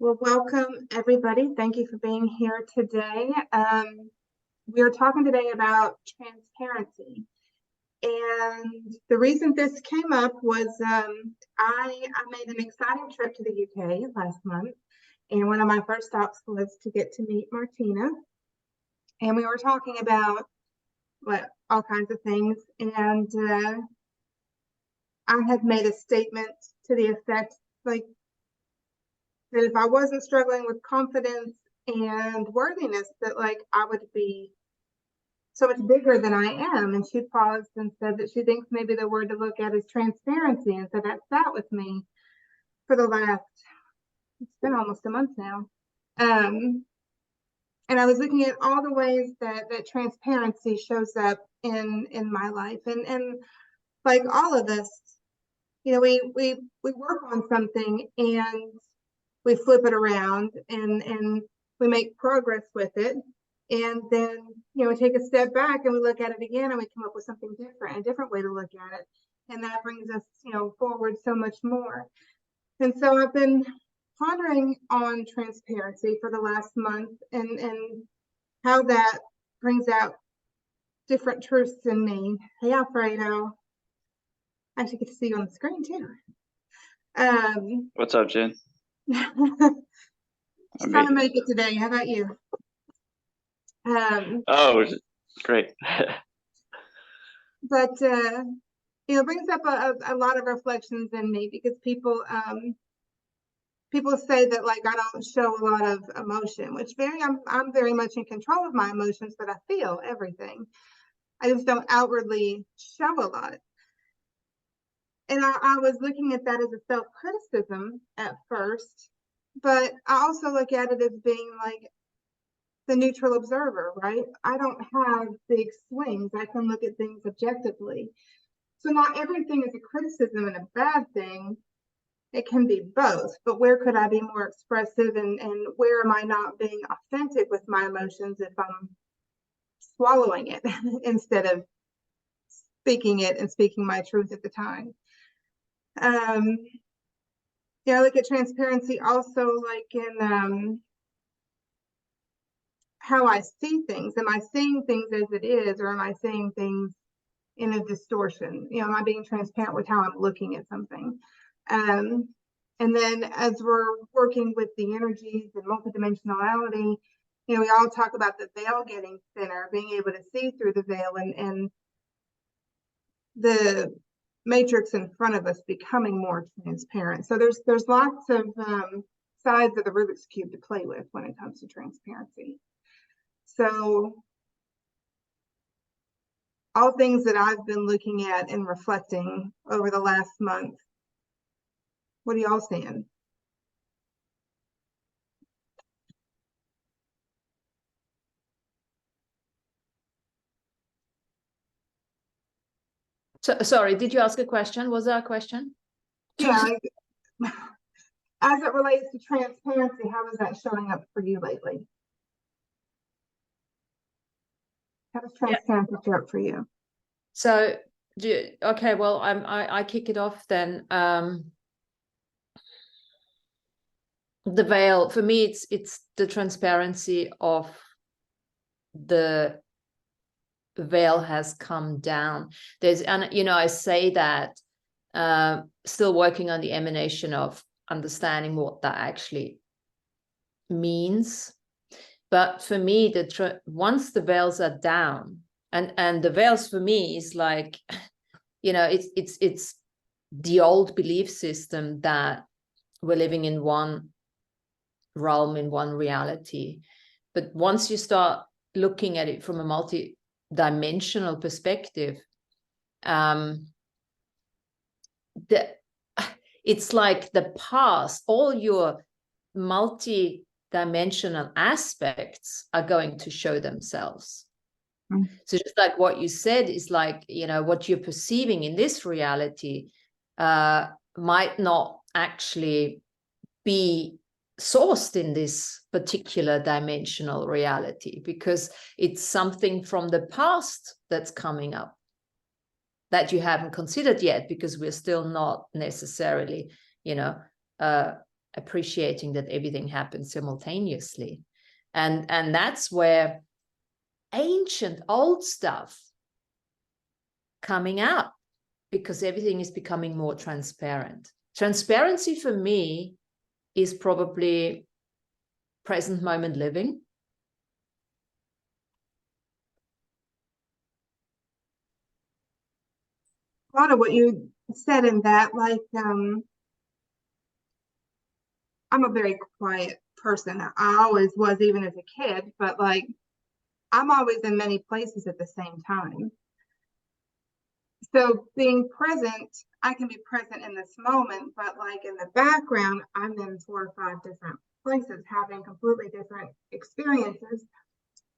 Well, welcome everybody. Thank you for being here today. We are talking today about transparency. And the reason this came up was I made an exciting trip to the UK last month. And one of my first stops was to get to meet Martina. And we were talking about all kinds of things. And I had made a statement to the effect like that if I wasn't struggling with confidence and worthiness, that like I would be so much bigger than I am. And she paused and said that she thinks maybe the word to look at is transparency. And so that sat with me for the last, it's been almost a month now. And I was looking at all the ways that transparency shows up in my life. And like all of us, you know, we work on something and we flip it around and we make progress with it. And then, you know, we take a step back and we look at it again and we come up with something different, a different way to look at it. And that brings us, you know, forward so much more. And so I've been pondering on transparency for the last month and how that brings out different truths in me. Hey, Alfredo. I actually get to see you on the screen too. What's up, Jen? Just trying to make it today. How about you? Oh, great. But you know, it brings up a lot of reflections in me because people say that like I don't show a lot of emotion, which I'm very much in control of my emotions, but I feel everything. I just don't outwardly show a lot. And I was looking at that as a self-criticism at first, but I also look at it as being like the neutral observer, right? I don't have big swings. I can look at things objectively. So not everything is a criticism and a bad thing. It can be both, but where could I be more expressive and where am I not being authentic with my emotions if I'm swallowing it instead of speaking it and speaking my truth at the time? Yeah, I look at transparency also like in how I see things. Am I seeing things as it is, or am I seeing things in a distortion? You know, am I being transparent with how I'm looking at something? And then as we're working with the energies and multidimensionality, you know, we all talk about the veil getting thinner, being able to see through the veil and the matrix in front of us becoming more transparent. So there's lots of sides of the Rubik's Cube to play with when it comes to transparency. So all things that I've been looking at and reflecting over the last month. What are y'all seeing? So, sorry, did you ask a question? Was there a question? Yeah. As it relates to transparency, how is that showing up for you lately? How does transparency show up for you? So, okay, well, I kick it off then. The veil for me, it's the transparency of the veil has come down. And you know, I say that still working on the emanation of understanding what that actually means. But for me, once the veils are down, and the veils for me is like, you know, it's the old belief system that we're living in one realm, in one reality. But once you start looking at it from a multi-dimensional perspective, it's like the past, all your multi-dimensional aspects are going to show themselves. So just like what you said is like, you know, what you're perceiving in this reality might not actually be sourced in this particular dimensional reality, because it's something from the past that's coming up that you haven't considered yet, because we're still not necessarily, you know, appreciating that everything happens simultaneously. And that's where ancient old stuff coming out, because everything is becoming more transparent. Transparency for me is probably present moment living. A lot of what you said in that, like, I'm a very quiet person. I always was, even as a kid, but like, I'm always in many places at the same time. So being present, I can be present in this moment, but like in the background, I'm in 4 or 5 different places having completely different experiences.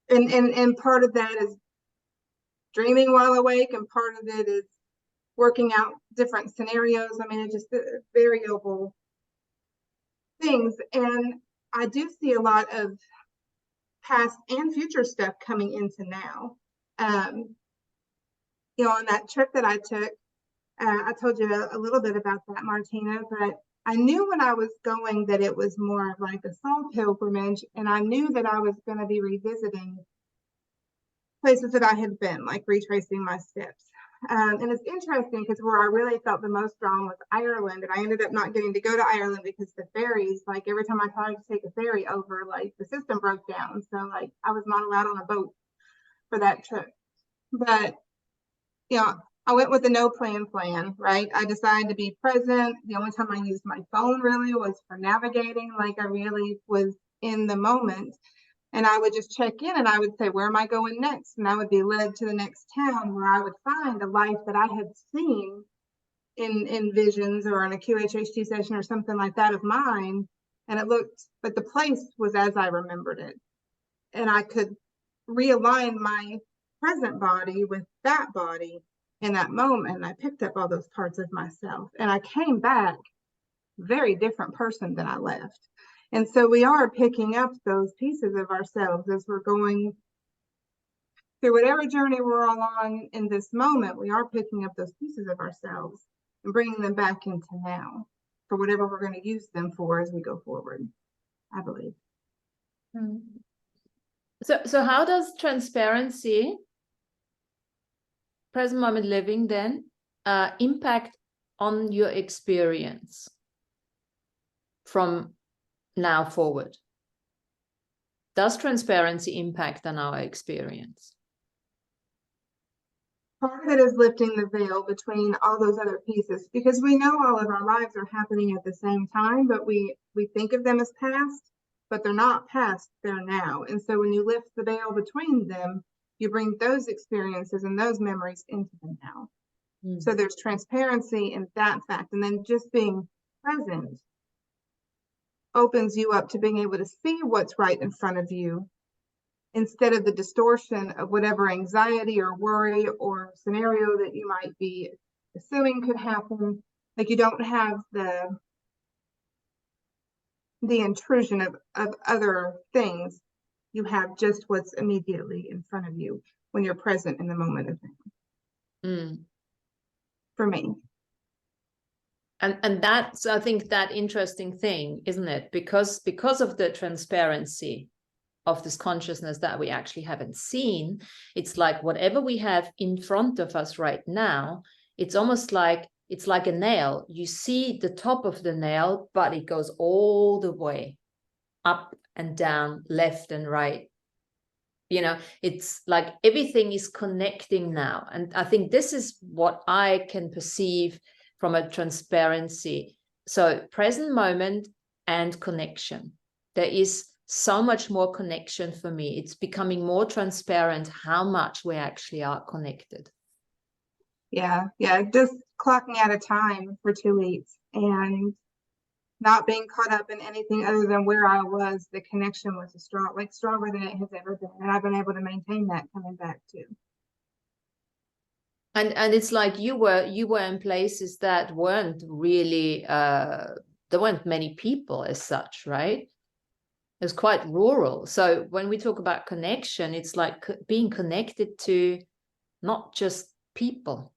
And part of that is dreaming while awake, and part of it is working out different scenarios. I mean, it's just variable things. And I do see a lot of past and future stuff coming into now. You know, on that trip that I took, I told you a little bit about that, Martina, but I knew when I was going that it was more of like a soul pilgrimage, and I knew that I was going to be revisiting places that I had been, like retracing my steps. And it's interesting because where I really felt the most drawn was Ireland, and I ended up not getting to go to Ireland because the ferries, like every time I tried to take a ferry over, like the system broke down. So like I was not allowed on a boat for that trip. But, you know, I went with the no plan, right? I decided to be present. The only time I used my phone really was for navigating. Like I really was in the moment. And I would just check in and I would say, where am I going next? And I would be led to the next town where I would find a life that I had seen in visions or in a QHHT session or something like that of mine. And it looked, but the place was as I remembered it. And I could realign my present body with that body in that moment. And I picked up all those parts of myself. And I came back very different person than I left. And so we are picking up those pieces of ourselves as we're going through whatever journey we're along in this moment. We are picking up those pieces of ourselves and bringing them back into now for whatever we're going to use them for as we go forward, I believe. So how does transparency, present moment living, then impact on your experience from now forward? Does transparency impact on our experience? Part of it is lifting the veil between all those other pieces, because we know all of our lives are happening at the same time, but we think of them as past, but they're not past, they're now. And so when you lift the veil between them, you bring those experiences and those memories into the now. So there's transparency in that fact. And then just being present opens you up to being able to see what's right in front of you, instead of the distortion of whatever anxiety or worry or scenario that you might be assuming could happen. Like you don't have the intrusion of other things. You have just what's immediately in front of you when you're present in the moment of now. For me. And that's, I think, that interesting thing, isn't it? Because of the transparency of this consciousness that we actually haven't seen, it's like whatever we have in front of us right now, it's almost like, it's like a nail. You see the top of the nail, but it goes all the way up and down, left and right. You know, it's like everything is connecting now. And I think this is what I can perceive from a transparency. So present moment and connection. There is so much more connection for me. It's becoming more transparent how much we actually are connected. Yeah, just clocking out of time for 2 weeks and not being caught up in anything other than where I was. The connection was stronger than it has ever been. And I've been able to maintain that coming back too. And it's like you were in places that weren't really, there weren't many people as such, right? It was quite rural. So when we talk about connection, it's like being connected to not just people,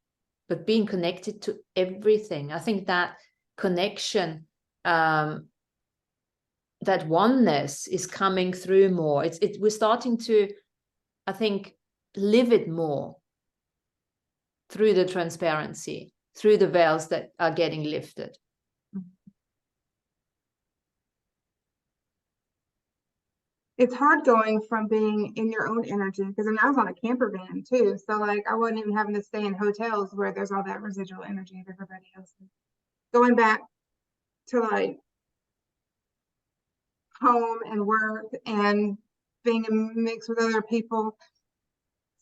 but being connected to everything. I think that connection that oneness is coming through more. We're starting to, I think, live it more through the transparency, through the veils that are getting lifted. It's hard going from being in your own energy, because I was on a camper van too. So like I wasn't even having to stay in hotels where there's all that residual energy of everybody else. Going back to like home and work and being in mix with other people.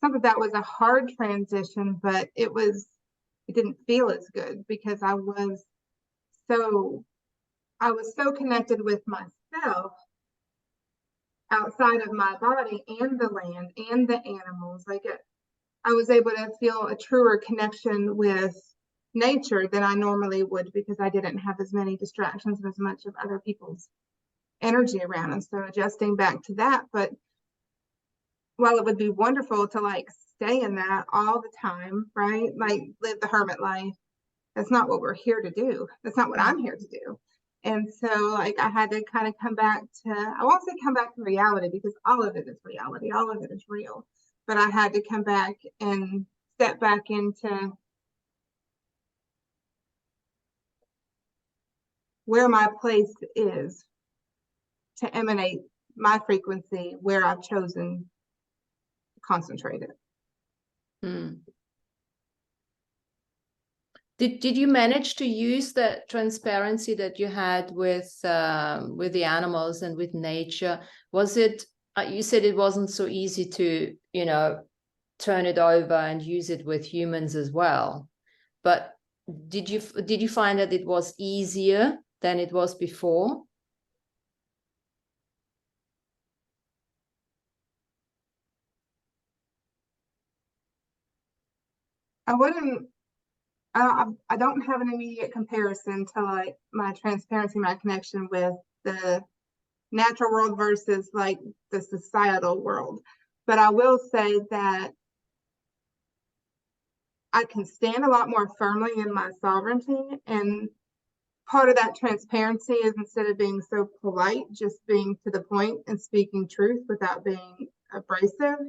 Some of that was a hard transition, but it didn't feel as good because I was so connected with myself outside of my body and the land and the animals. Like I was able to feel a truer connection with nature than I normally would, because I didn't have as many distractions and as much of other people's energy around. And so adjusting back to that, but while it would be wonderful to like stay in that all the time, right? Like live the hermit life. That's not what we're here to do. That's not what I'm here to do. And so like I had to kind of come back to, I won't say come back to reality, because all of it is reality, all of it is real. But I had to come back and step back into where my place is to emanate my frequency, where I've chosen to concentrate it. Did you manage to use that transparency that you had with the animals and with nature? Was it, you said it wasn't so easy to, turn it over and use it with humans as well, but did you find that it was easier than it was before? I don't have an immediate comparison to like my transparency, my connection with the natural world versus like the societal world. But I will say that I can stand a lot more firmly in my sovereignty. And part of that transparency is, instead of being so polite, just being to the point and speaking truth without being abrasive.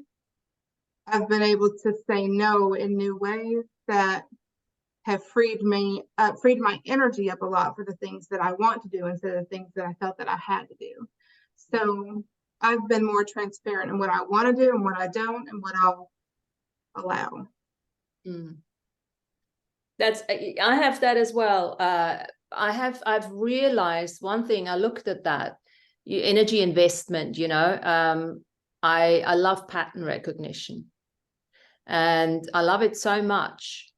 I've been able to say no in new ways that have freed my energy up a lot for the things that I want to do instead of the things that I felt that I had to do. So I've been more transparent in what I want to do and what I don't, and what I'll allow. I have that as well. I've realized one thing. I looked at that energy investment, I love pattern recognition, and I love it so much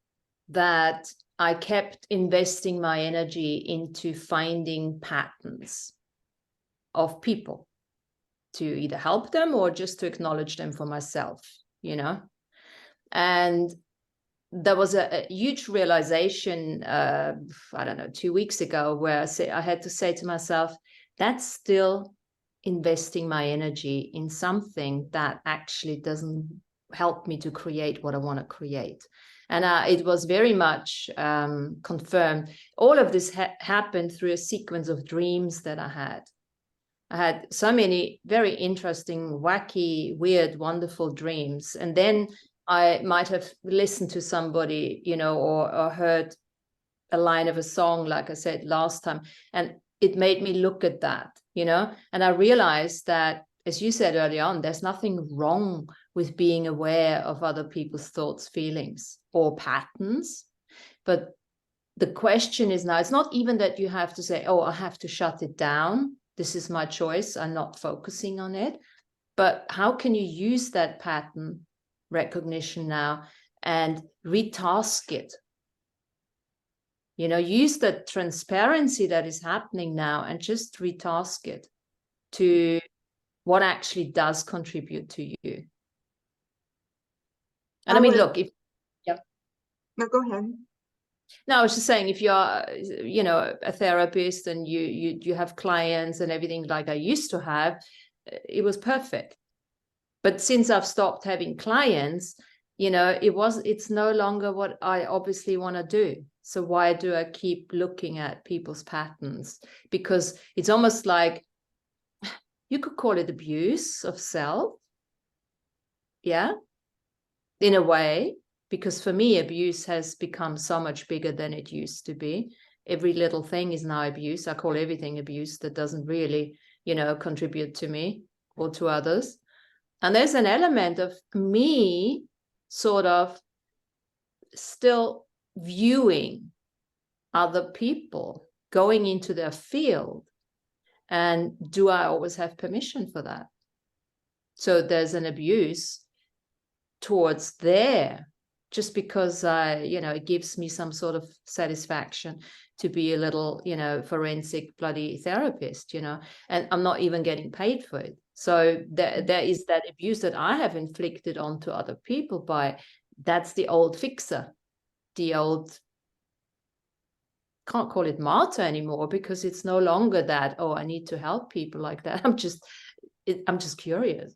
that I kept investing my energy into finding patterns of people to either help them or just to acknowledge them for myself, and there was a huge realization, I don't know, 2 weeks ago, where I had to say to myself, that's still investing my energy in something that actually doesn't help me to create what I want to create. And it was very much confirmed. All of this happened through a sequence of dreams that I had. I had so many very interesting, wacky, weird, wonderful dreams. And then I might have listened to somebody, or heard a line of a song, like I said last time, and it made me look at that, and I realized that, as you said early on, there's nothing wrong with being aware of other people's thoughts, feelings, or patterns. But the question is now, it's not even that you have to say, oh, I have to shut it down. This is my choice. I'm not focusing on it. But how can you use that pattern recognition now and retask it? Use the transparency that is happening now and just retask it to what actually does contribute to you. And look, No, go ahead. No, I was just saying, if you're, a therapist and you have clients and everything like I used to have, it was perfect. But since I've stopped having clients, it's no longer what I obviously want to do. So why do I keep looking at people's patterns? Because it's almost like You could call it abuse of self. Yeah, in a way, because for me, abuse has become so much bigger than it used to be. Every little thing is now abuse. I call everything abuse that doesn't really, contribute to me or to others. And there's an element of me sort of still viewing other people, going into their field. And do I always have permission for that? So there's an abuse towards there, just because it gives me some sort of satisfaction to be a little, forensic bloody therapist, and I'm not even getting paid for it. So there is that abuse that I have inflicted onto other people by, that's the old fixer, the old, can't call it martyr anymore, because it's no longer that, oh, I need to help people like that. I'm just curious.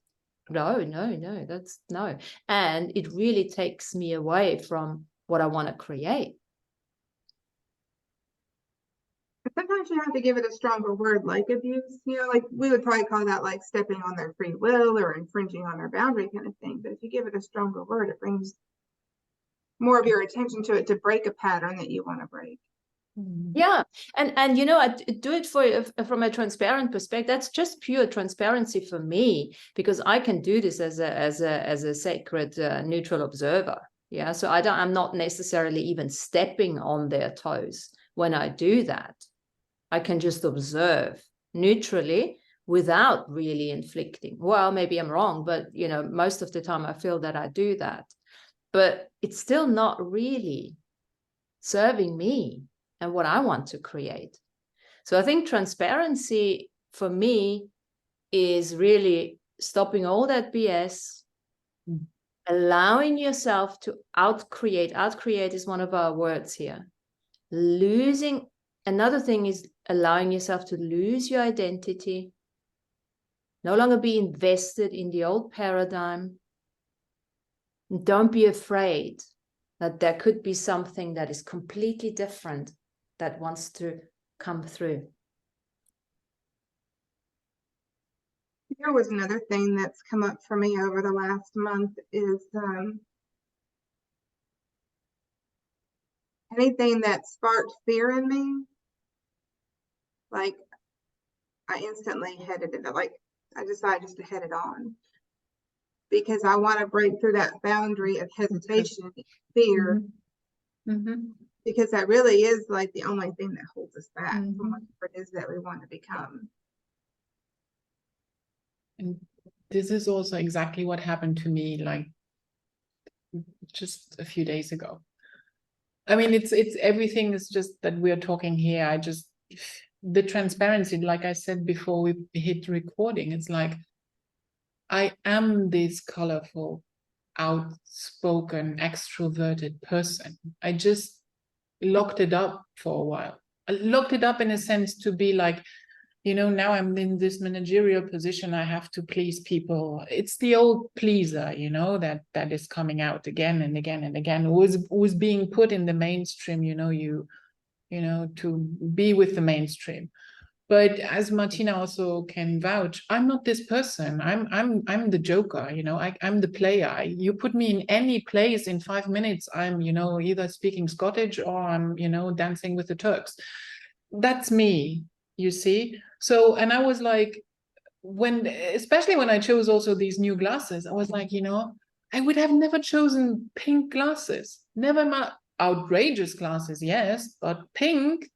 No, that's no. And it really takes me away from what I want to create. Sometimes you have to give it a stronger word, like abuse, like we would probably call that like stepping on their free will or infringing on their boundary kind of thing. But if you give it a stronger word, it brings more of your attention to it to break a pattern that you want to break. Yeah, and I do it from a transparent perspective. That's just pure transparency for me, because I can do this as a sacred neutral observer. Yeah, so I'm not necessarily even stepping on their toes when I do that. I can just observe neutrally without really inflicting. Well, maybe I'm wrong, but most of the time I feel that I do that, but it's still not really serving me and what I want to create. So I think transparency for me is really stopping all that BS, allowing yourself to outcreate. Outcreate is one of our words here. Another thing is allowing yourself to lose your identity, no longer be invested in the old paradigm. Don't be afraid that there could be something that is completely different that wants to come through. There was another thing that's come up for me over the last month is anything that sparked fear in me, like I instantly headed it, like I decided just to head it on, because I want to break through that boundary of hesitation, fear, because that really is like the only thing that holds us back from what it is that we want to become. And this is also exactly what happened to me, like just a few days ago. I mean, it's everything is just that we're talking here. The transparency, like I said before we hit recording, it's like I am this colorful, outspoken, extroverted person. I just locked it up for a while. I locked it up in a sense to be like, now I'm in this managerial position. I have to please people. It's the old pleaser, that is coming out again and again and again, who was being put in the mainstream, to be with the mainstream. But as Martina also can vouch, I'm not this person. I'm the joker, I'm the player. You put me in any place in 5 minutes, I'm, either speaking Scottish or I'm, dancing with the Turks. That's me, you see. So, and I was like, especially when I chose also these new glasses, I was like, I would have never chosen pink glasses. Never my outrageous glasses, yes, but pink,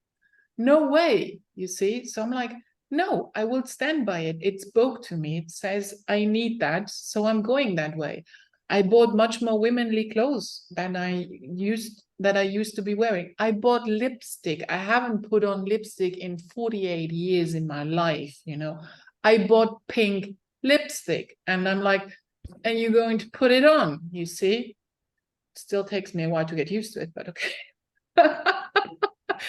no way, you see. So I'm like, no, I will stand by it. It spoke to me. It says I need that, so I'm going that way. I bought much more womanly clothes than I used to be wearing. I bought lipstick. I haven't put on lipstick in 48 years in my life, I bought pink lipstick, and I'm like, and you're going to put it on, you see? Still takes me a while to get used to it, but okay.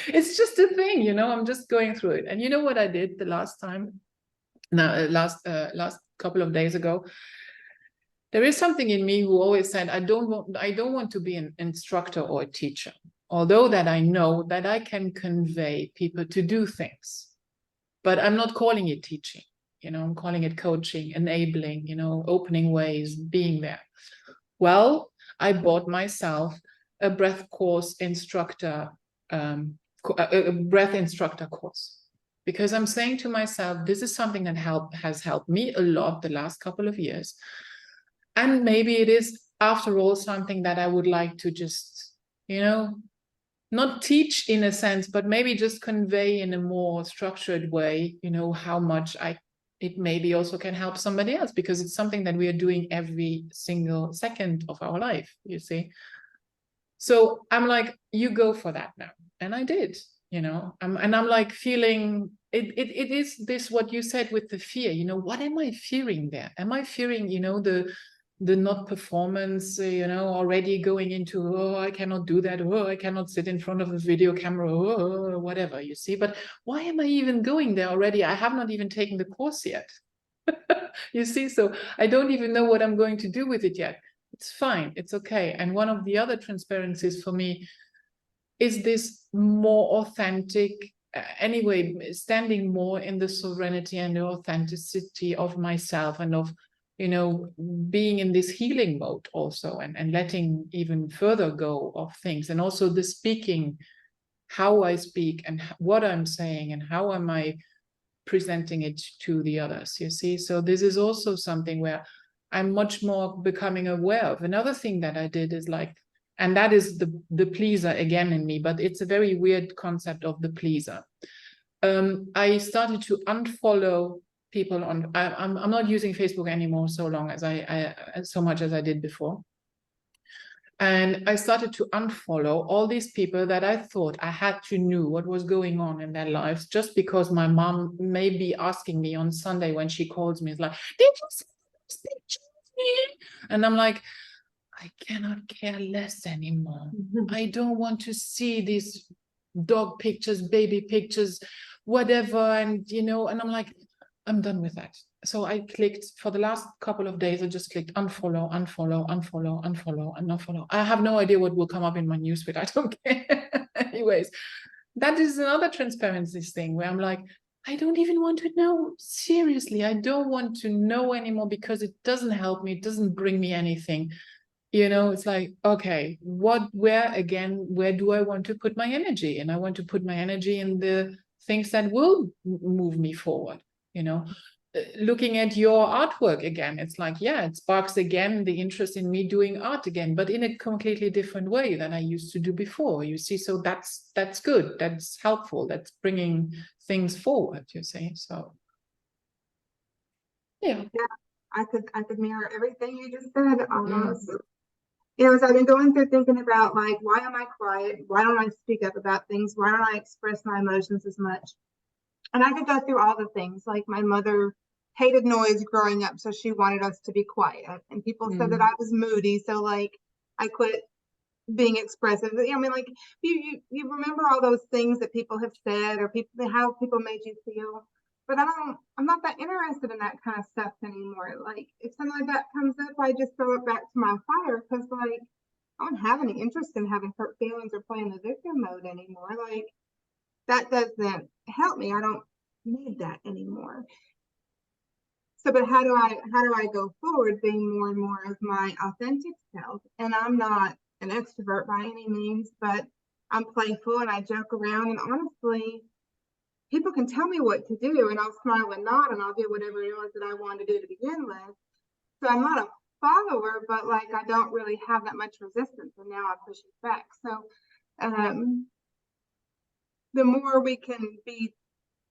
It's just a thing, I'm just going through it. And you know what I did the last time? Last couple of days ago, there is something in me who always said, I don't want to be an instructor or a teacher, although that I know that I can convey people to do things, but I'm not calling it teaching. you know, I'm calling it coaching, enabling, you know, opening ways, being there. Well, I bought myself a breath course instructor, a breath instructor course, because I'm saying to myself, this is something that has helped me a lot the last couple of years. And maybe it is, after all, something that I would like to just, you know, not teach in a sense, but maybe just convey in a more structured way, you know, how much it maybe also can help somebody else, because it's something that we are doing every single second of our life, you see. So I'm like, you go for that now. And I did, you know, and I'm like feeling, it is this, what you said with the fear, you know, what am I fearing there? Am I fearing, you know, the not performance, you know, already going into, oh, I cannot do that, oh, I cannot sit in front of a video camera, oh, whatever, you see. But why am I even going there already? I have not even taken the course yet. You see, so I don't even know what I'm going to do with it yet. It's fine, it's okay. And one of the other transparencies for me is this more authentic, anyway, standing more in the sovereignty and the authenticity of myself, and of, you know, being in this healing mode also, and letting even further go of things, and also the speaking, how I speak and what I'm saying and how am I presenting it to the others, you see. So this is also something where I'm much more becoming aware of. Another thing that I did is like, and that is the pleaser again in me, but it's a very weird concept of the pleaser. I started to unfollow people on, I'm not using Facebook anymore so much as I did before. And I started to unfollow all these people that I thought I had to know what was going on in their lives, just because my mom may be asking me on Sunday when she calls me, it's like, did you see this picture of me? And I'm like, I cannot care less anymore. I don't want to see these dog pictures, baby pictures, whatever. And, you know, and I'm like, I'm done with that. So I clicked, for the last couple of days, I just clicked unfollow, unfollow, unfollow, unfollow, and unfollow. I have no idea what will come up in my newsfeed. I don't care. Anyways, that is another transparency thing where I'm like, I don't even want to know. Seriously, I don't want to know anymore, because it doesn't help me. It doesn't bring me anything. You know, it's like, okay, where do I want to put my energy? And I want to put my energy in the things that will move me forward, you know. Looking at your artwork again, it's like, yeah, it sparks again the interest in me doing art again, but in a completely different way than I used to do before, you see. So that's good, that's helpful, that's bringing things forward, you see. So yeah, I could mirror everything you just said almost. You know, as I've been going through thinking about, like, why am I quiet? Why don't I speak up about things? Why don't I express my emotions as much? And I could go through all the things. Like, my mother hated noise growing up, so she wanted us to be quiet. And people said that I was moody, so like I quit being expressive. I mean, like, you remember all those things that people have said, or how people made you feel. But I'm not that interested in that kind of stuff anymore. Like, if something like that comes up, I just throw it back to my fire, because like, I don't have any interest in having hurt feelings or playing the victim mode anymore. Like, that doesn't help me. I don't need that anymore. So, but how do I go forward being more and more of my authentic self? And I'm not an extrovert by any means, but I'm playful and I joke around, and honestly, people can tell me what to do and I'll smile and nod and I'll do whatever it was that I wanted to do to begin with. So I'm not a follower, but like, I don't really have that much resistance, and now I push it back. So the more we can be,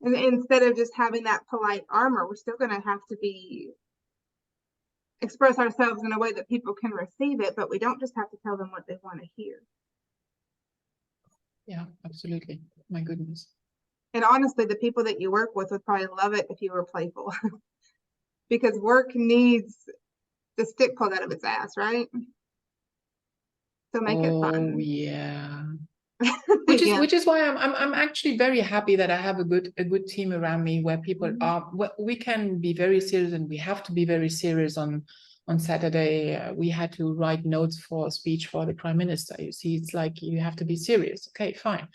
and instead of just having that polite armor, we're still going to have to express ourselves in a way that people can receive it, but we don't just have to tell them what they want to hear. Yeah, absolutely. My goodness. And honestly, the people that you work with would probably love it if you were playful, because work needs the stick pulled out of its ass, right? So make it fun. Oh yeah. Which is why I'm actually very happy that I have a good team around me, where people are, we can be very serious, and we have to be very serious. On Saturday, we had to write notes for a speech for the Prime Minister. You see, it's like, you have to be serious. Okay, fine.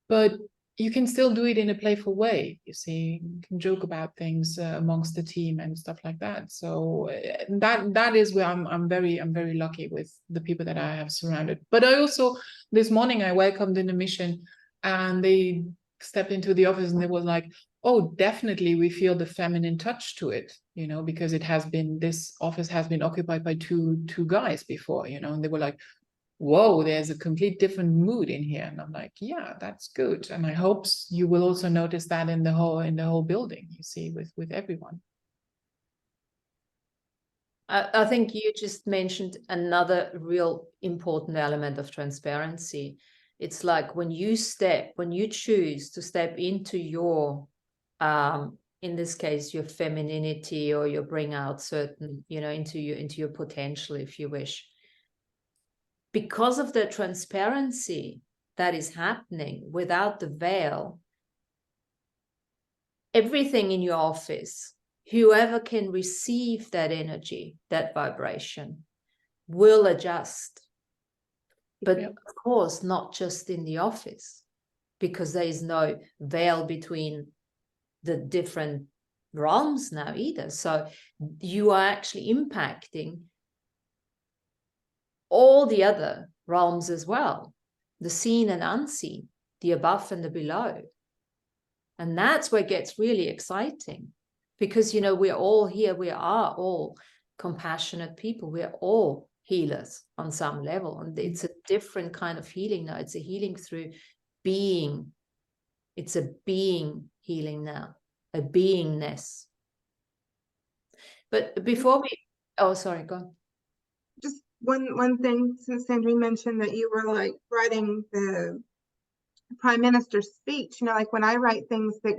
But you can still do it in a playful way. You see, you can joke about things amongst the team and stuff like that. So that is where I'm very lucky with the people that I have surrounded. But I also, this morning I welcomed in a mission, and they stepped into the office and they were like, oh, definitely we feel the feminine touch to it, you know, because it has been, this office has been occupied by two guys before, you know, and they were like, whoa, there's a complete different mood in here. And I'm like, yeah, that's good. And I hope you will also notice that in the whole building, you see, with everyone. I think you just mentioned another real important element of transparency. It's like when you choose to step into your, in this case, your femininity, or you bring out certain, you know, into your potential, if you wish. Because of the transparency that is happening without the veil, everything in your office, whoever can receive that energy, that vibration, will adjust. But Yep. of course, not just in the office, because there is no veil between the different realms now either. So you are actually impacting all the other realms as well, the seen and unseen, the above and the below. And that's where it gets really exciting, because, you know, we're all here, we are all compassionate people, we're all healers on some level, and it's a different kind of healing now. It's a healing through being. It's a being healing now, a beingness. But before we, oh, sorry, go on. Just one thing, since Sandrine mentioned that you were like writing the Prime Minister's speech, you know, like when I write things that,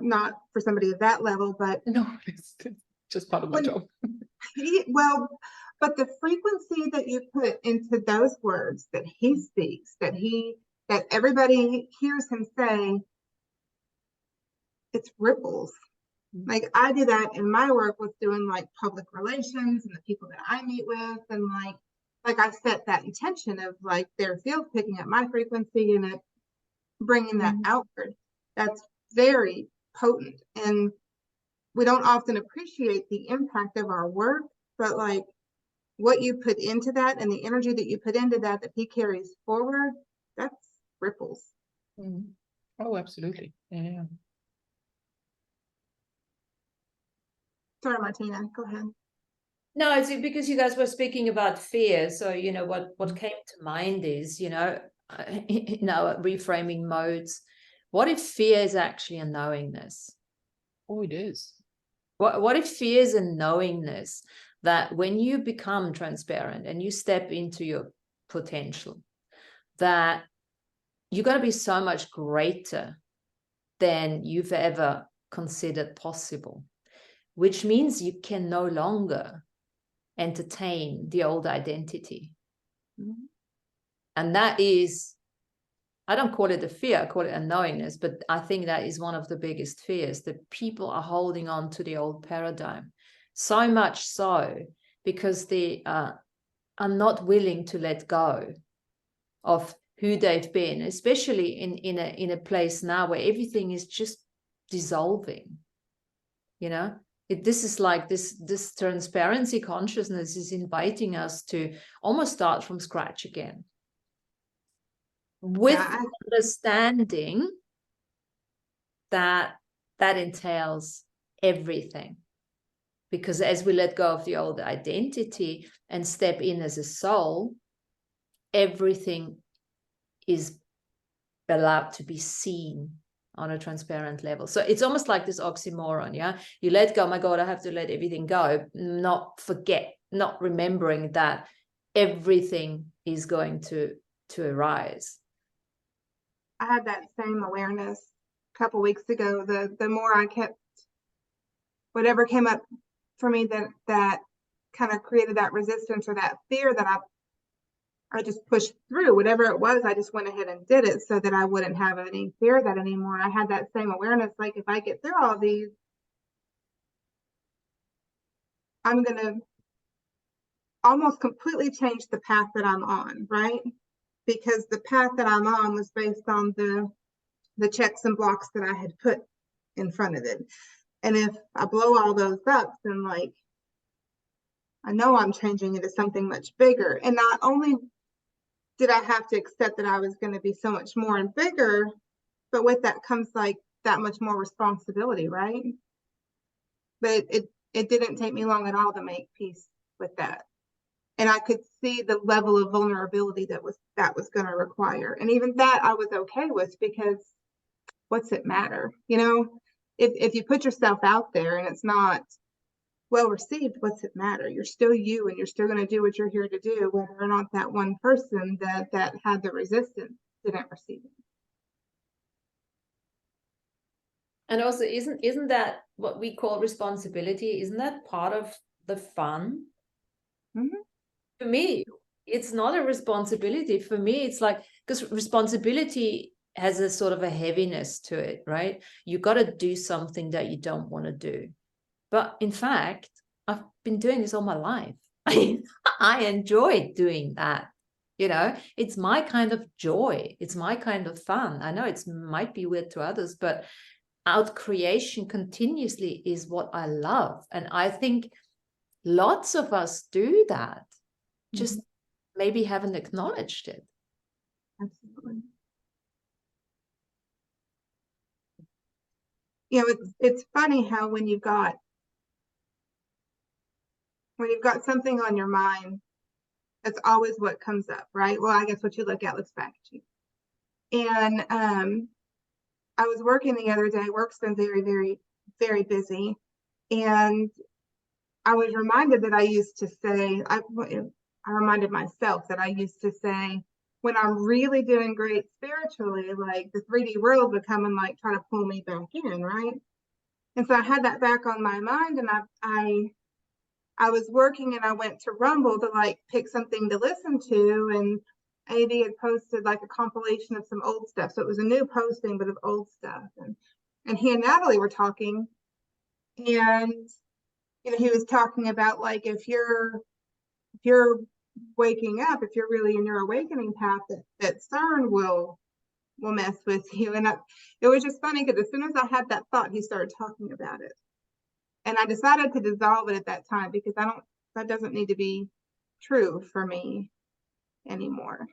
not for somebody at that level, but No, it's just part of my job. Well, but the frequency that you put into those words that he speaks, that everybody hears him say, it's ripples. Like I do that in my work with doing like public relations and the people that I meet with, and like I set that intention of like their field picking up my frequency and it bringing that outward. That's very potent, and we don't often appreciate the impact of our work, but like what you put into that and the energy that you put into that he carries forward, that's ripples. Oh, absolutely. Yeah. Sorry, Martina, go ahead. No, it's because you guys were speaking about fear. So, you know, what came to mind is, you know, reframing modes. What if fear is actually a knowingness? Oh, it is. What if fear is a knowingness that when you become transparent and you step into your potential, that you're going to be so much greater than you've ever considered possible, which means you can no longer entertain the old identity. And that is, I don't call it a fear, I call it a knowingness, but I think that is one of the biggest fears, that people are holding on to the old paradigm. So much so because they are not willing to let go of who they've been, especially in a place now where everything is just dissolving, you know. This is like this transparency consciousness is inviting us to almost start from scratch again, with understanding that entails everything. Because as we let go of the old identity and step in as a soul, everything is allowed to be seen on a transparent level. So it's almost like this oxymoron, yeah? You let go, my God, I have to let everything go, not remembering that everything is going to arise. I had that same awareness a couple weeks ago. The more I kept, whatever came up for me that kind of created that resistance or that fear, that I just pushed through whatever it was. I just went ahead and did it so that I wouldn't have any fear of that anymore. I had that same awareness, like if I get through all these, I'm going to almost completely change the path that I'm on, right? Because the path that I'm on was based on the the checks and blocks that I had put in front of it. And if I blow all those up, then like, I know I'm changing into something much bigger. And not only did I have to accept that I was going to be so much more and bigger, but with that comes like that much more responsibility, right? But it didn't take me long at all to make peace with that. And I could see the level of vulnerability that was going to require. And even that I was okay with, because what's it matter? You know, if you put yourself out there and it's not well received, what's it matter? You're still you, and you're still going to do what you're here to do, whether or not that one person that had the resistance didn't receive it. And also, isn't that what we call responsibility? Isn't that part of the fun? Mm-hmm. For me, it's not a responsibility. For me, it's like, because responsibility has a sort of a heaviness to it, right? You got to do something that you don't want to do. But in fact, I've been doing this all my life. I enjoy doing that. You know, it's my kind of joy. It's my kind of fun. I know it might be weird to others, but out creation continuously is what I love. And I think lots of us do that, just maybe haven't acknowledged it. Absolutely. You know, it's funny how when you've got something on your mind, that's always what comes up, right? Well, I guess what you look at looks back at you. And I was working the other day. Work's been very, very, very busy. And I was reminded that I used to say, I reminded myself that I used to say, when I'm really doing great spiritually, like the 3D world would come and like try to pull me back in, right? And so I had that back on my mind, and I was working, and I went to Rumble to like pick something to listen to, and AD had posted like a compilation of some old stuff. So it was a new posting, but of old stuff. And he and Natalie were talking, and you know, he was talking about like if you're waking up, if you're really in your awakening path, that CERN will mess with you. And it was just funny because as soon as I had that thought, he started talking about it. And I decided to dissolve it at that time, because that doesn't need to be true for me anymore.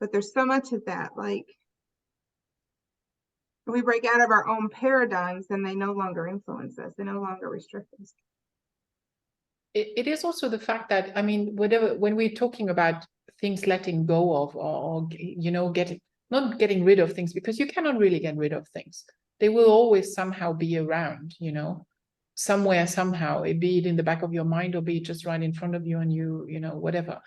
But there's so much of that, like we break out of our own paradigms, and they no longer influence us, they no longer restrict us. It is also the fact that, I mean, when we're talking about things letting go of, or you know, not getting rid of things, because you cannot really get rid of things. They will always somehow be around, you know, somewhere, somehow, be it in the back of your mind, or be it just right in front of you, and you know, whatever.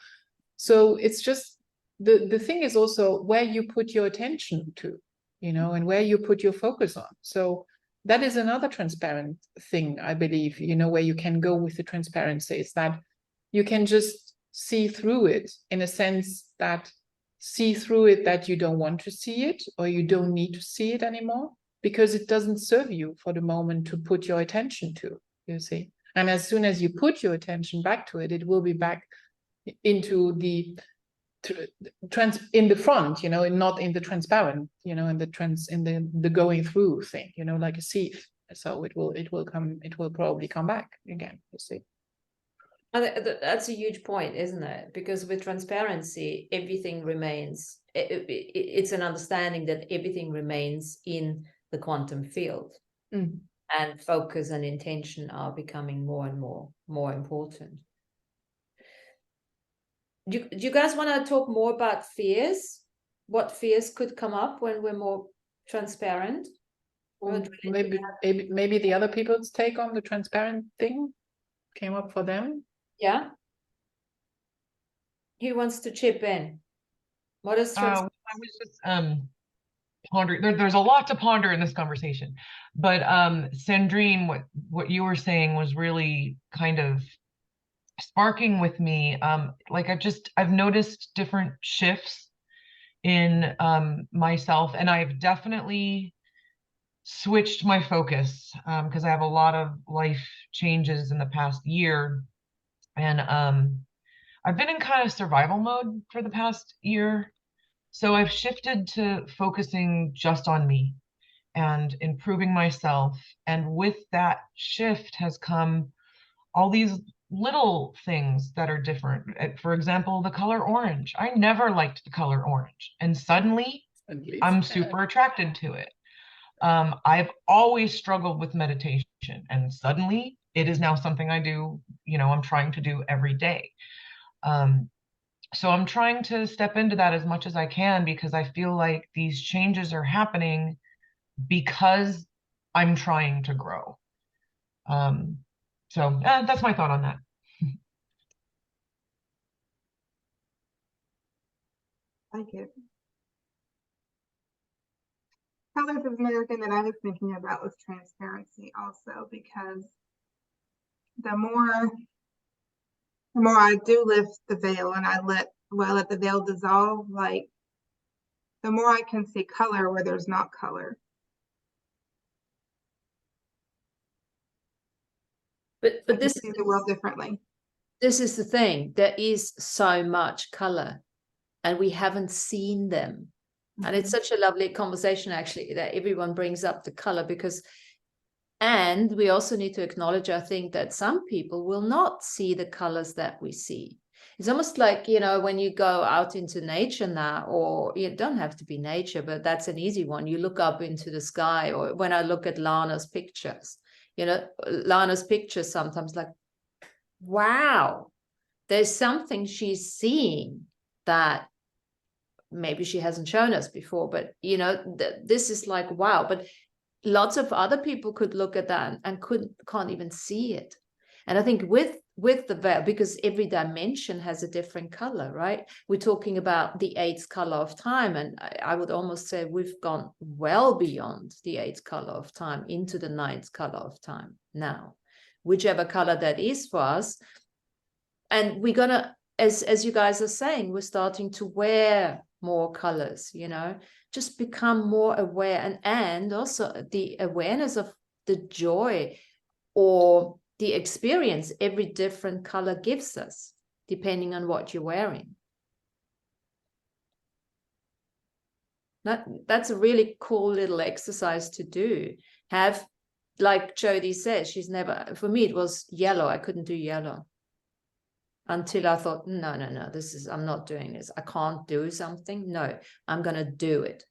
So it's just, the thing is also where you put your attention to, you know, and where you put your focus on. So that is another transparent thing, I believe, you know, where you can go with the transparency, is that you can just see through it, in a sense that see through it that you don't want to see it, or you don't need to see it anymore, because it doesn't serve you for the moment to put your attention to, you see. And as soon as you put your attention back to it, it will be back into the in the front, you know, and not in the transparent, you know, in the going through thing, you know, like a sieve. So it will probably come back again, you see. That's a huge point, isn't it? Because with transparency, everything remains, it's an understanding that everything remains in the quantum field. And focus and intention are becoming more and more important. Do you guys want to talk more about fears? What fears could come up when we're more transparent? Well, maybe the other people's take on the transparent thing came up for them. Yeah. Who wants to chip in? What is I was just pondering. There's a lot to ponder in this conversation, but Sandrine, what you were saying was really kind of sparking with me. Like I've noticed different shifts in myself, and I've definitely switched my focus because I have a lot of life changes in the past year, and I've been in kind of survival mode for the past year. So I've shifted to focusing just on me and improving myself. And with that shift has come all these little things that are different. For example, the color orange. I never liked the color orange, and suddenly I'm super attracted to it. I've always struggled with meditation, and suddenly it is now something I do, I'm trying to do every day. So I'm trying to step into that as much as I can, because I feel like these changes are happening because I'm trying to grow. So that's my thought on that. Like it. Colors of American that I was thinking about was transparency also, because the more I do lift the veil and I let the veil dissolve, like the more I can see color where there's not color. But this see the world differently. This is the thing. There is so much color, and we haven't seen them. And it's such a lovely conversation, actually, that everyone brings up the color, because, and we also need to acknowledge, I think, that some people will not see the colors that we see. It's almost like, when you go out into nature now, or it don't have to be nature, but that's an easy one. You look up into the sky, or when I look at Lana's pictures, sometimes like, wow, there's something she's seeing that maybe she hasn't shown us before, but this is like, wow. But lots of other people could look at that and can't even see it. And I think with the veil, because every dimension has a different color, right? We're talking about the 8th color of time, and I would almost say we've gone well beyond the 8th color of time into the 9th color of time now, whichever color that is for us. And we're gonna, as you guys are saying, we're starting to wear more colors, just become more aware, and also the awareness of the joy or the experience every different color gives us, depending on what you're wearing. That's a really cool little exercise to do. Have, like Jody says, for me it was yellow. I couldn't do yellow until I thought, no, I'm not doing this. I can't do something. No, I'm going to do it.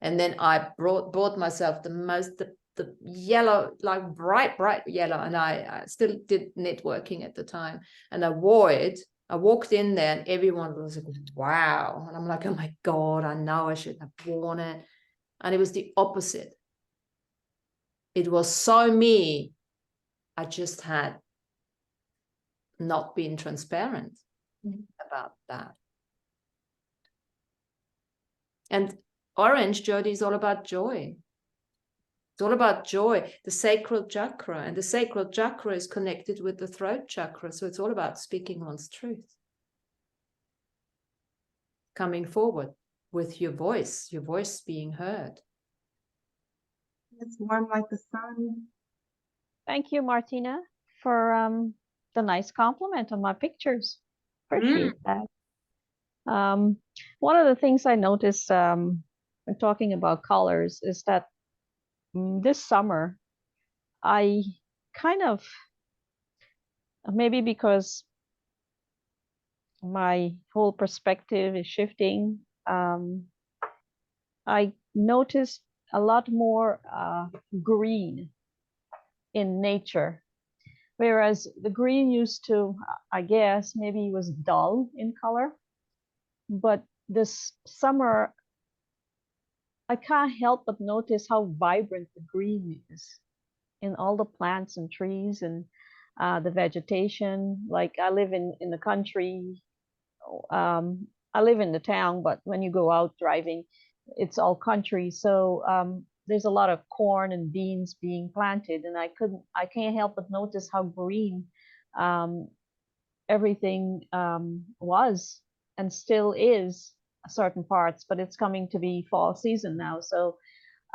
And then I bought myself the yellow, like bright yellow. And I still did networking at the time. And I wore it. I walked in there and everyone was like, wow. And I'm like, oh my God, I know I shouldn't have worn it. And it was the opposite. It was so me. I just had not been transparent about that. And orange, Jody, is all about joy. It's all about joy, the sacral chakra, and the sacral chakra is connected with the throat chakra. So it's all about speaking one's truth. Coming forward with your voice being heard. It's warm like the sun. Thank you, Martina, for the nice compliment on my pictures. Appreciate that. One of the things I noticed when talking about colors is that this summer, I kind of, maybe because my whole perspective is shifting, I noticed a lot more green in nature. Whereas the green used to, I guess, maybe was dull in color. But this summer, I can't help but notice how vibrant the green is in all the plants and trees and the vegetation. Like I live in the country. I live in the town, but when you go out driving, it's all country. So there's a lot of corn and beans being planted, and I can't help but notice how green everything was and still is certain parts, but it's coming to be fall season now. So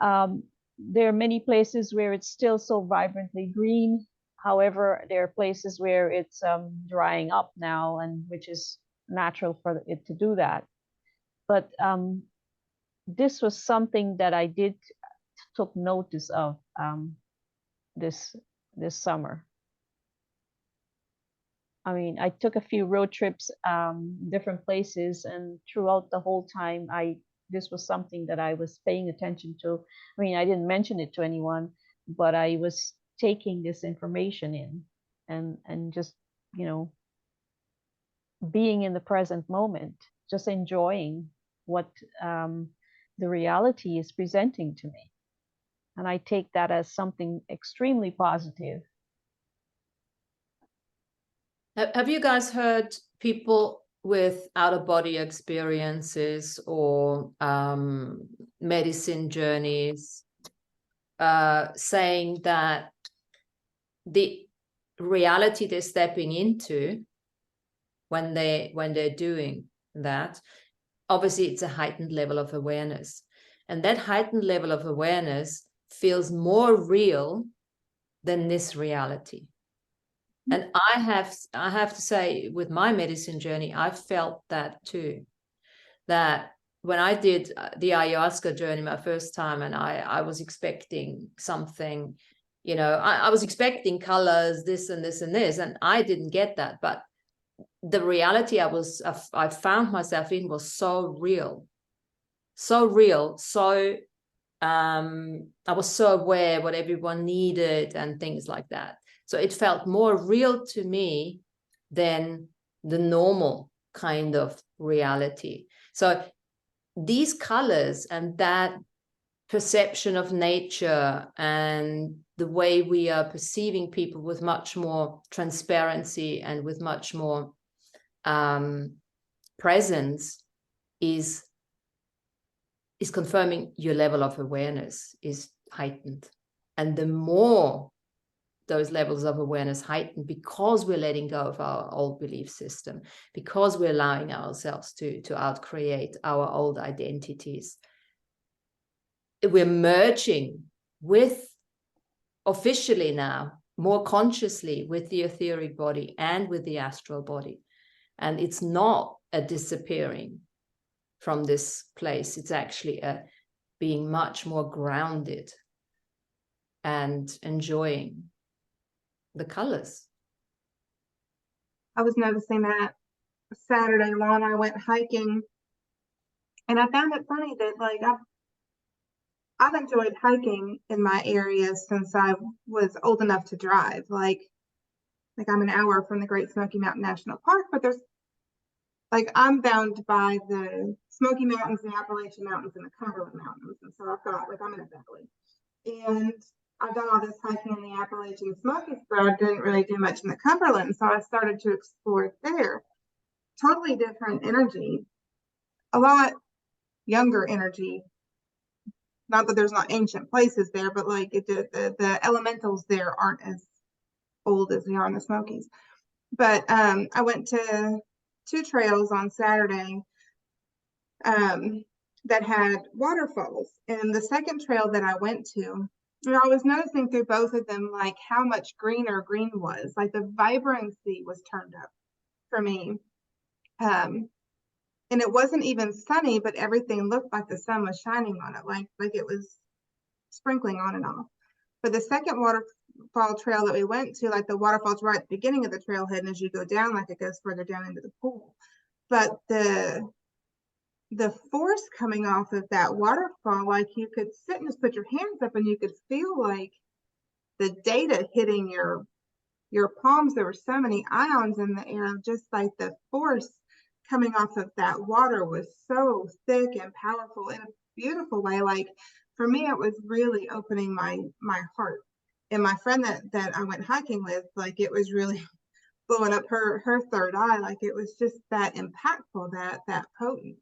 there are many places where it's still so vibrantly green. However, there are places where it's drying up now, and which is natural for it to do that. But this was something that I took notice of this summer. I mean, I took a few road trips, different places, and throughout the whole time, this was something that I was paying attention to. I mean, I didn't mention it to anyone, but I was taking this information in, and just, you know, being in the present moment, just enjoying what the reality is presenting to me. And I take that as something extremely positive. Have you guys heard people with out-of-body experiences or medicine journeys saying that the reality they're stepping into when they're doing that, obviously it's a heightened level of awareness, and that heightened level of awareness feels more real than this reality. And I have to say, with my medicine journey, I felt that too. That when I did the ayahuasca journey my first time, and I was expecting something, you know, I was expecting colors, this and this and this, and I didn't get that. But the reality I found myself in was so real, so real, so I was so aware what everyone needed and things like that. So it felt more real to me than the normal kind of reality. So these colors and that perception of nature and the way we are perceiving people with much more transparency and with much more presence is confirming your level of awareness is heightened. And the more those levels of awareness heighten, because we're letting go of our old belief system, because we're allowing ourselves to outcreate our old identities, we're merging with, officially now, more consciously with the etheric body and with the astral body. And it's not a disappearing from this place. It's actually a being much more grounded and enjoying the colors. I was noticing that Saturday, Law and I went hiking, and I found it funny that like I've enjoyed hiking in my area since I was old enough to drive. Like I'm an hour from the Great Smoky Mountain National Park, but there's like I'm bound by the Smoky Mountains, the Appalachian Mountains, and the Cumberland Mountains, and so I've got like I'm in a valley, and I've done all this hiking in the Appalachian Smokies, but I didn't really do much in the Cumberland, so I started to explore it there. Totally different energy, a lot younger energy. Not that there's not ancient places there, but like the elementals there aren't as old as they are in the Smokies. But I went to 2 trails on Saturday that had waterfalls, and the second trail that I went to, I was noticing through both of them like how much greener green was. Like the vibrancy was turned up for me, and it wasn't even sunny, but everything looked like the sun was shining on it, like it was sprinkling on and off. But the second waterfall trail that we went to, like the waterfall's right at the beginning of the trailhead, and as you go down, like it goes further down into the pool. But the force coming off of that waterfall, like you could sit and just put your hands up and you could feel like the data hitting your palms. There were so many ions in the air, just like the force coming off of that water was so thick and powerful in a beautiful way. Like for me, it was really opening my heart. And my friend that I went hiking with, like it was really blowing up her third eye. Like it was just that impactful, that potent.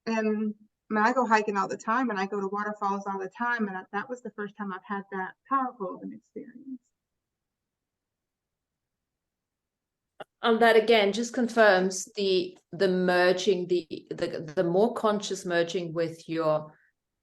And I mean, I go hiking all the time, and I go to waterfalls all the time, and that was the first time I've had that powerful of an experience. That again just confirms the merging, the more conscious merging with your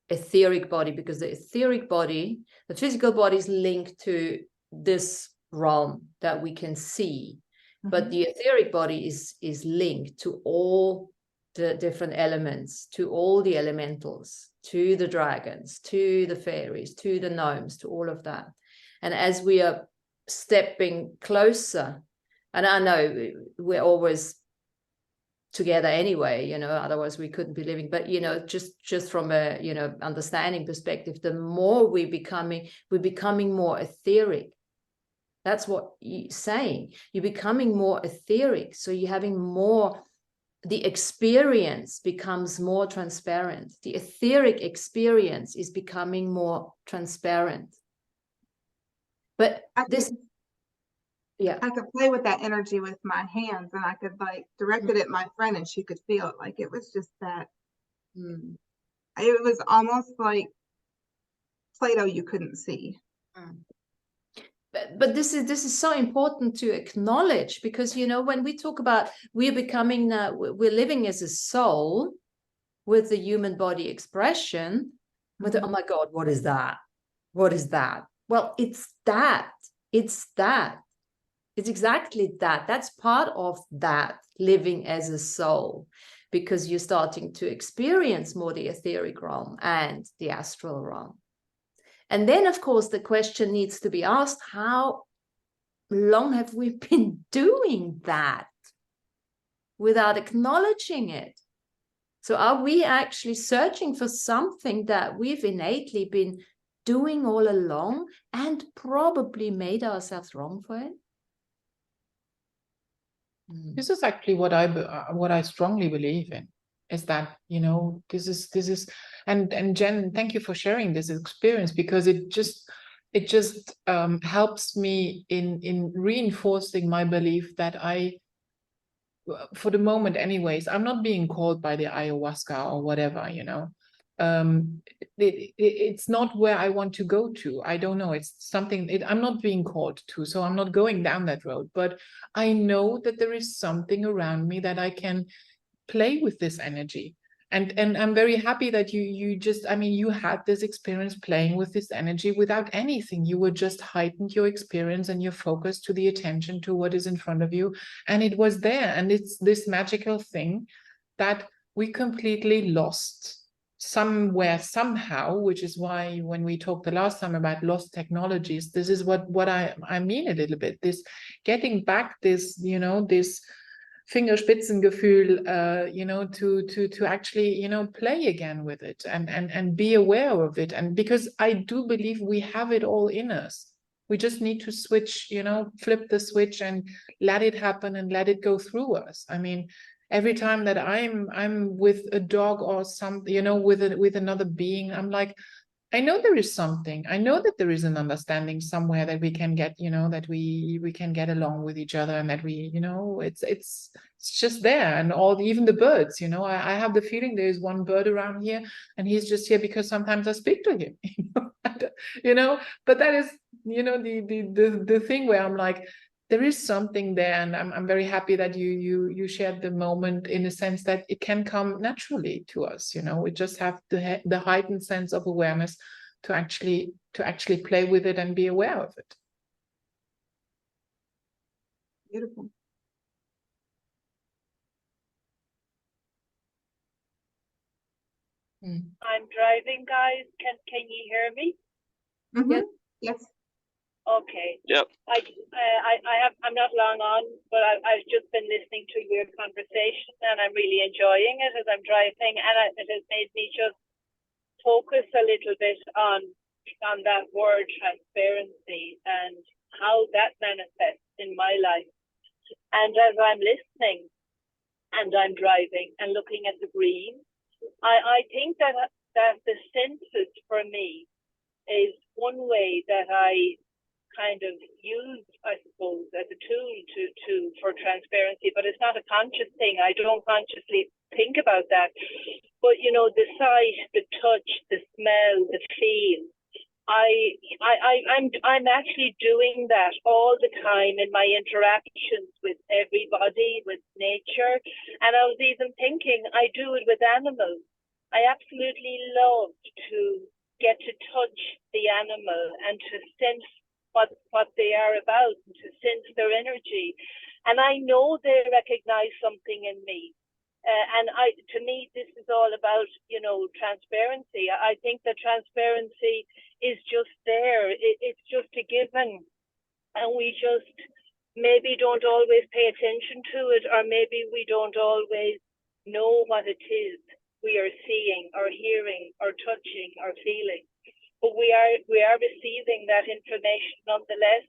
etheric body, because the etheric body, the physical body, is linked to this realm that we can see, but the etheric body is linked to all the different elements, to all the elementals, to the dragons, to the fairies, to the gnomes, to all of that. And as we are stepping closer, and I know we're always together anyway, you know, otherwise we couldn't be living, but you know, just from a, you know, understanding perspective, the more we're becoming more etheric. That's what you're saying. You're becoming more etheric, so you're having more, the experience becomes more transparent. The etheric experience is becoming more transparent. But this, yeah, I could play with that energy with my hands, and I could like direct it at my friend and she could feel it. Like it was just that, it was almost like Play-Doh you couldn't see. But this is so important to acknowledge, because, you know, when we talk about we're becoming, we're living as a soul with the human body expression, with oh my God, what is that? What is that? Well, it's that. It's that. It's exactly that. That's part of that, living as a soul, because you're starting to experience more the etheric realm and the astral realm. And then, of course, the question needs to be asked, how long have we been doing that without acknowledging it? So are we actually searching for something that we've innately been doing all along and probably made ourselves wrong for it? This is actually what I strongly believe in, is that, you know, this is and Jen, thank you for sharing this experience, because it just helps me in reinforcing my belief that for the moment anyways, I'm not being called by the ayahuasca or whatever, you know. It's not where I want to go to. I don't know. It's something I'm not being called to, so I'm not going down that road. But I know that there is something around me that I can play with this energy. And I'm very happy that you just, I mean, you had this experience playing with this energy without anything. You were just heightened your experience and your focus to the attention to what is in front of you. And it was there. And it's this magical thing that we completely lost somewhere, somehow, which is why when we talked the last time about lost technologies, this is what I mean a little bit, this getting back this, you know, this Fingerspitzengefühl, you know, to actually, you know, play again with it and be aware of it. And because I do believe we have it all in us. We just need to switch, you know, flip the switch and let it happen and let it go through us. I mean, every time that I'm with a dog or some, you know, with another being, I'm like, I know there is something. I know that there is an understanding somewhere that we can get, you know, that we can get along with each other, and that we, you know, it's just there. And even the birds, you know, I have the feeling there is one bird around here, and he's just here because sometimes I speak to him, you know. But that is, you know, the thing where I'm like, there is something there, and I'm very happy that you shared the moment in a sense that it can come naturally to us. You know, we just have the heightened sense of awareness to actually play with it and be aware of it. Beautiful. I'm driving, guys. Can you hear me? Mm-hmm. Yes. Okay. Yep. I'm not long on, but I've just been listening to your conversation, and I'm really enjoying it as I'm driving, and it has made me just focus a little bit on that word transparency and how that manifests in my life. And as I'm listening and I'm driving and looking at the green, I think that the senses for me is one way that I kind of use, I suppose, as a tool for transparency, but it's not a conscious thing. I don't consciously think about that. But you know, the sight, the touch, the smell, the feel. I'm actually doing that all the time in my interactions with everybody, with nature. And I was even thinking I do it with animals. I absolutely love to get to touch the animal and to sense what they are about, and to sense their energy. And I know they recognize something in me. And to me, this is all about, you know, transparency. I think that transparency is just there. It's just a given. And we just maybe don't always pay attention to it, or maybe we don't always know what it is we are seeing or hearing or touching or feeling. But we are receiving that information nonetheless.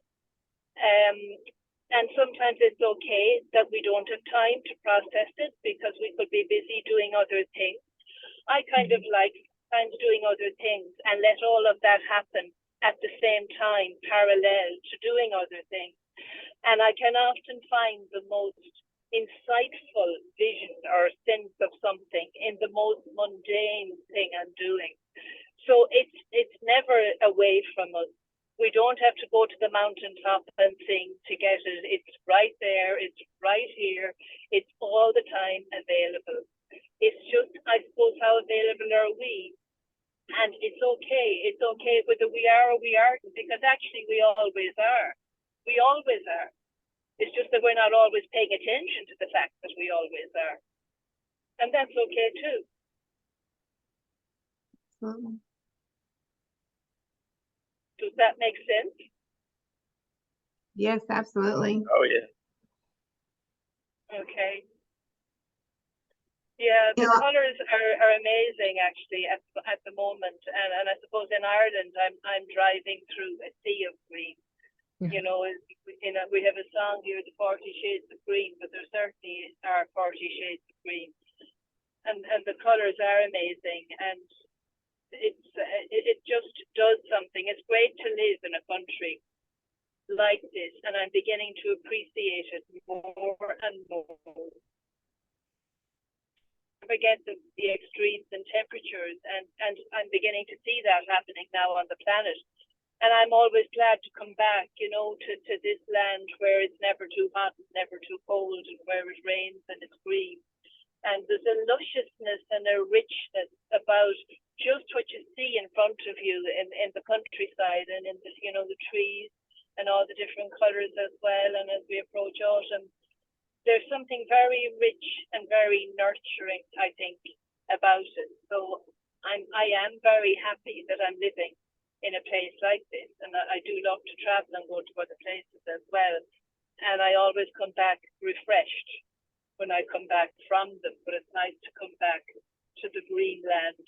And sometimes it's okay that we don't have time to process it because we could be busy doing other things. I kind of like sometimes doing other things and let all of that happen at the same time, parallel to doing other things. And I can often find the most insightful vision or sense of something in the most mundane thing I'm doing. So it's never away from us. We don't have to go to the mountaintop and sing to get it. It's right there. It's right here. It's all the time available. It's just, I suppose, how available are we? And it's okay. It's okay whether we are or we aren't, because actually we always are. We always are. It's just that we're not always paying attention to the fact that we always are. And that's okay too. Does that make sense? Yes, absolutely. Oh yeah. Okay. Yeah, the colors are amazing actually at the moment, and I suppose in Ireland I'm driving through a sea of green. You know, we have a song here, the 40 Shades of Green, but there certainly are 40 shades of green, and the colors are amazing, and it just does something. It's great to live in a country like this, and I'm beginning to appreciate it more and more. Forget the extremes in temperatures, and I'm beginning to see that happening now on the planet. And I'm always glad to come back, you know, to this land where it's never too hot, never too cold, and where it rains and it's green. And there's a lusciousness and a richness about just what you see in front of you in the countryside and in the, you know, the trees and all the different colors as well. And as we approach autumn, there's something very rich and very nurturing, I think, about it. So I am very happy that I'm living in a place like this, and I do love to travel and go to other places as well. And I always come back refreshed when I come back from them, but it's nice to come back to the green land.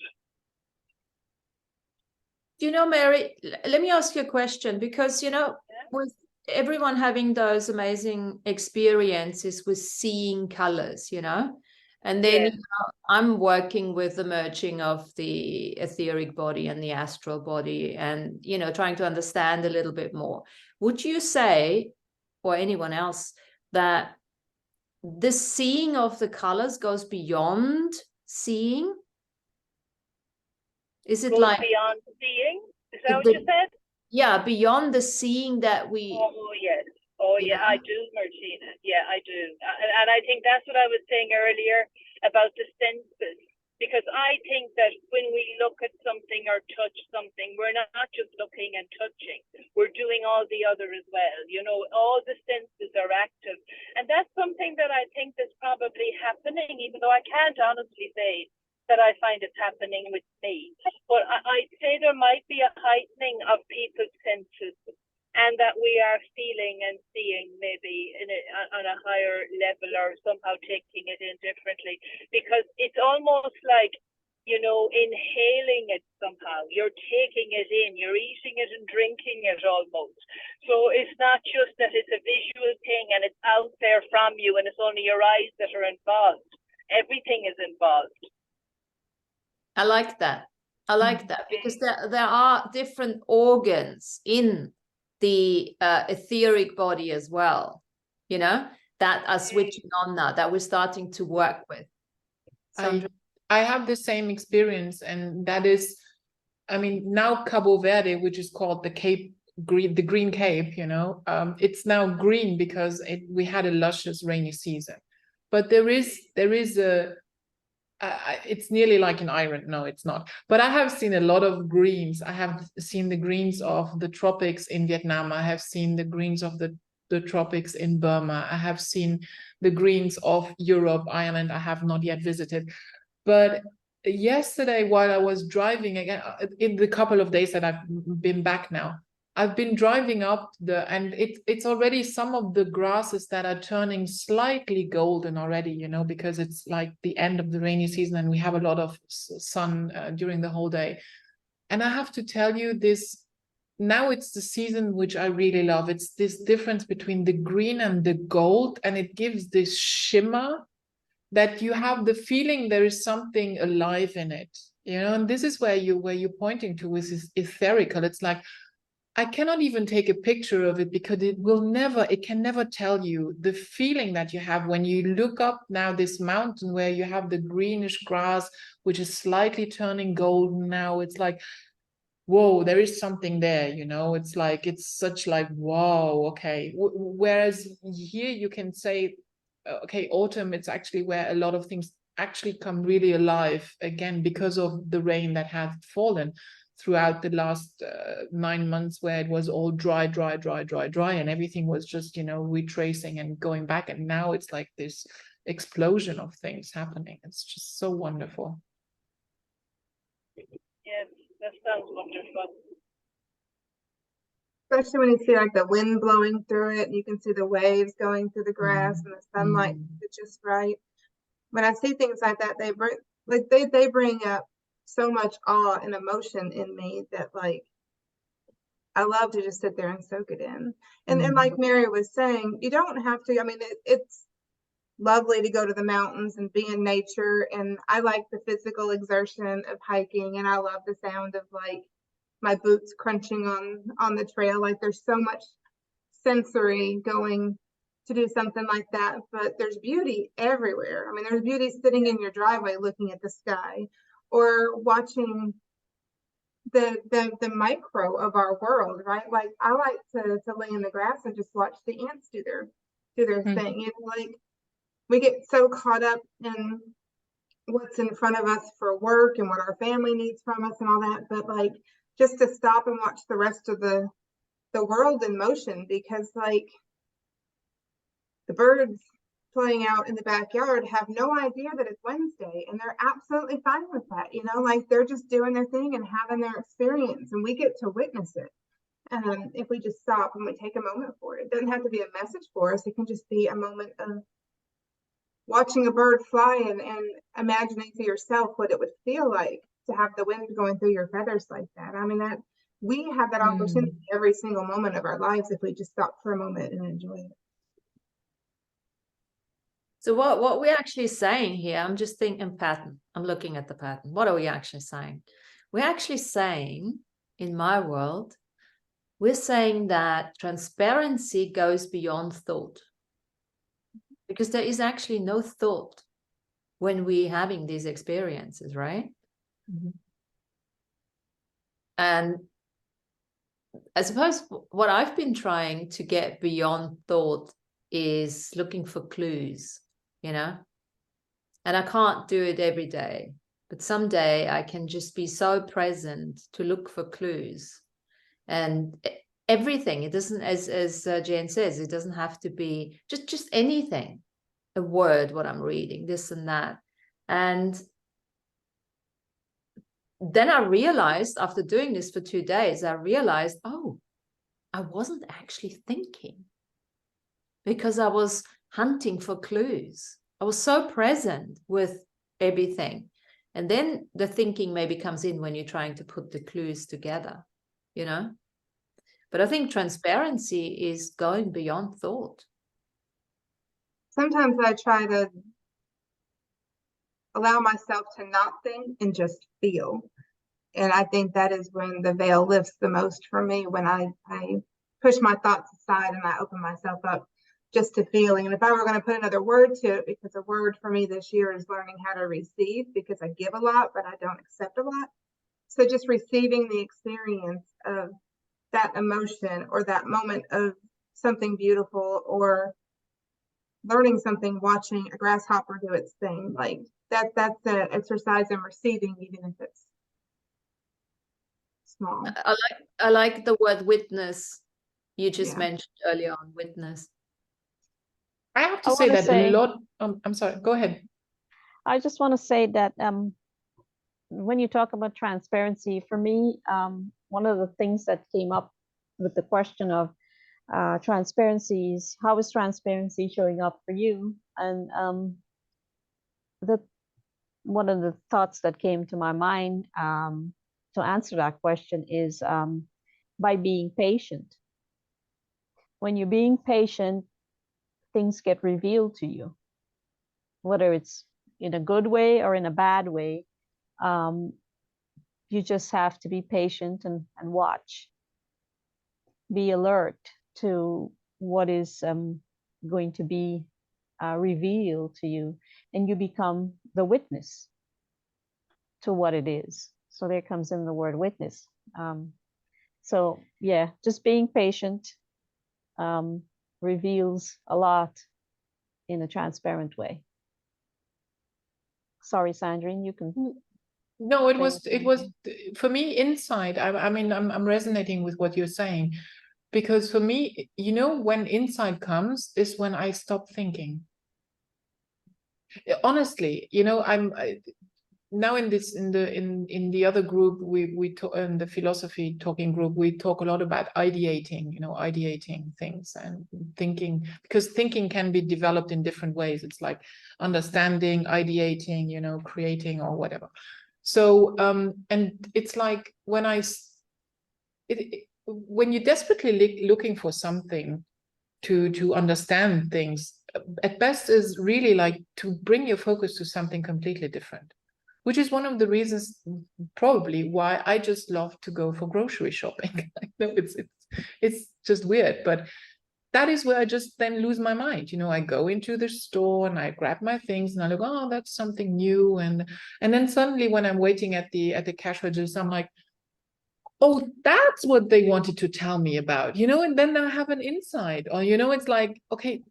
You know, Mary, let me ask you a question, because, you know, with everyone having those amazing experiences with seeing colors, you know, and then you know, I'm working with the merging of the etheric body and the astral body, and, you know, trying to understand a little bit more. Would you say, or anyone else, that the seeing of the colors goes beyond seeing? Is it goes like beyond seeing? Is that what you said? Yeah, beyond the seeing that we. Oh yes. Oh yeah, I do, Martina. Yeah, I do. And I think that's what I was saying earlier about the senses. Because I think that when we look at something or touch something, we're not just looking and touching. We're doing all the other as well. You know, all the senses are active. And that's something that I think is probably happening, even though I can't honestly say that I find it happening with me. But I'd say there might be a heightening of people's senses, and that we are feeling and seeing maybe on a higher level, or somehow taking it in differently, because it's almost like, you know, inhaling it somehow. You're taking it in, you're eating it and drinking it almost. So it's not just that it's a visual thing and it's out there from you and it's only your eyes that are involved. Everything is involved. I like that. I like that, because there are different organs in the etheric body as well, you know, that are switching on now, that we're starting to work with. I have the same experience, and that is, I mean, now Cabo Verde, which is called the Cape Green, the Green Cape, you know, it's now green because we had a luscious rainy season. But there is a it's nearly like an iron. No, it's not. But I have seen a lot of greens. I have seen the greens of the tropics in Vietnam. I have seen the greens of the the tropics in Burma. I have seen the greens of Europe, Ireland. I have not yet visited. But yesterday, while I was driving again, in the couple of days that I've been back now, I've been driving up and it's already some of the grasses that are turning slightly golden already, you know, because it's like the end of the rainy season and we have a lot of sun during the whole day. And I have to tell you this, now it's the season which I really love. It's this difference between the green and the gold, and it gives this shimmer that you have the feeling there is something alive in it, you know. And this is where you're pointing to is etherical. It's like, I cannot even take a picture of it because it can never tell you the feeling that you have when you look up now this mountain where you have the greenish grass, which is slightly turning golden now. It's like, whoa, there is something there, you know. It's like, it's such like, wow, okay. Whereas here you can say, okay, autumn, it's actually where a lot of things actually come really alive again because of the rain that has fallen throughout the last 9 months, where it was all dry, and everything was just, you know, retracing and going back. And now it's like this explosion of things happening. It's just so wonderful. Yes, that sounds wonderful. Especially when you see like the wind blowing through it, you can see the waves going through the grass and the sunlight. It's just right. When I see things like that, they bring up so much awe and emotion in me that like I love to just sit there and soak it in. And like Mary was saying, you don't have to. I mean, it's lovely to go to the mountains and be in nature, and I like the physical exertion of hiking, and I love the sound of like my boots crunching on the trail. Like there's so much sensory going to do something like that, but there's beauty everywhere. I mean, there's beauty sitting in your driveway looking at the sky, or watching the micro of our world, right? Like I like to lay in the grass and just watch the ants do their thing. And like we get so caught up in what's in front of us for work and what our family needs from us and all that, but like just to stop and watch the rest of the world in motion, because like the birds playing out in the backyard have no idea that it's Wednesday, and they're absolutely fine with that, you know, like they're just doing their thing and having their experience, and we get to witness it. If we just stop and we take a moment for it. It doesn't have to be a message for us. It can just be a moment of watching a bird fly and imagining to yourself what it would feel like to have the wind going through your feathers like that. I mean, that we have that opportunity every single moment of our lives if we just stop for a moment and enjoy it. So what we're actually saying here, I'm just thinking pattern. I'm looking at the pattern. What are we actually saying? We're actually saying, in my world, we're saying that transparency goes beyond thought. Because there is actually no thought when we're having these experiences, right? And I suppose what I've been trying to get beyond thought is looking for clues, you know? And I can't do it every day, but someday I can just be so present to look for clues. And everything, it doesn't, as Jen says, it doesn't have to be just anything, a word, what I'm reading, this and that. And then I realized, after doing this for 2 days, I realized, oh, I wasn't actually thinking, because I was hunting for clues. I was so present with everything. And then the thinking maybe comes in when you're trying to put the clues together, you know? But I think transparency is going beyond thought. Sometimes I try to allow myself to not think and just feel. And I think that is when the veil lifts the most for me, when I push my thoughts aside and I open myself up just to feeling. And if I were going to put another word to it, because a word for me this year is learning how to receive, because I give a lot, but I don't accept a lot. So just receiving the experience of that emotion or that moment of something beautiful, or learning something, watching a grasshopper do its thing, like that's an exercise in receiving, even if it's small. I like the word witness, You just Yeah. mentioned earlier on witness. I have to I say wanna that say- a lot. I'm sorry. Go ahead. I just want to say that when you talk about transparency, for me, one of the things that came up with the question of transparency is, how is transparency showing up for you? And one of the thoughts that came to my mind to answer that question is by being patient. When you're being patient, things get revealed to you, whether it's in a good way or in a bad way. You just have to be patient and watch. Be alert to what is going to be revealed to you, and you become the witness to what it is. So there comes in the word witness. So yeah, just being patient reveals a lot in a transparent way. Sorry, Sandrine, you can. No, it say was anything. for me inside. I mean, I'm resonating with what you're saying, because for me, you know, when insight comes is when I stop thinking. Honestly, you know, now in the other group, we talk in the philosophy talking group, we talk a lot about ideating, you know, ideating things and thinking, because thinking can be developed in different ways. It's like understanding, ideating, you know, creating or whatever. So and it's like when when you're desperately looking for something to understand things, at best is really like to bring your focus to something completely different, which is one of the reasons probably why I just love to go for grocery shopping. I know it's just weird, but that is where I just then lose my mind. You know, I go into the store and I grab my things and I look, oh, that's something new, and then suddenly when I'm waiting at the cash register, I'm like, oh, that's what they wanted to tell me about, you know, and then I have an insight, or, you know, it's like, okay,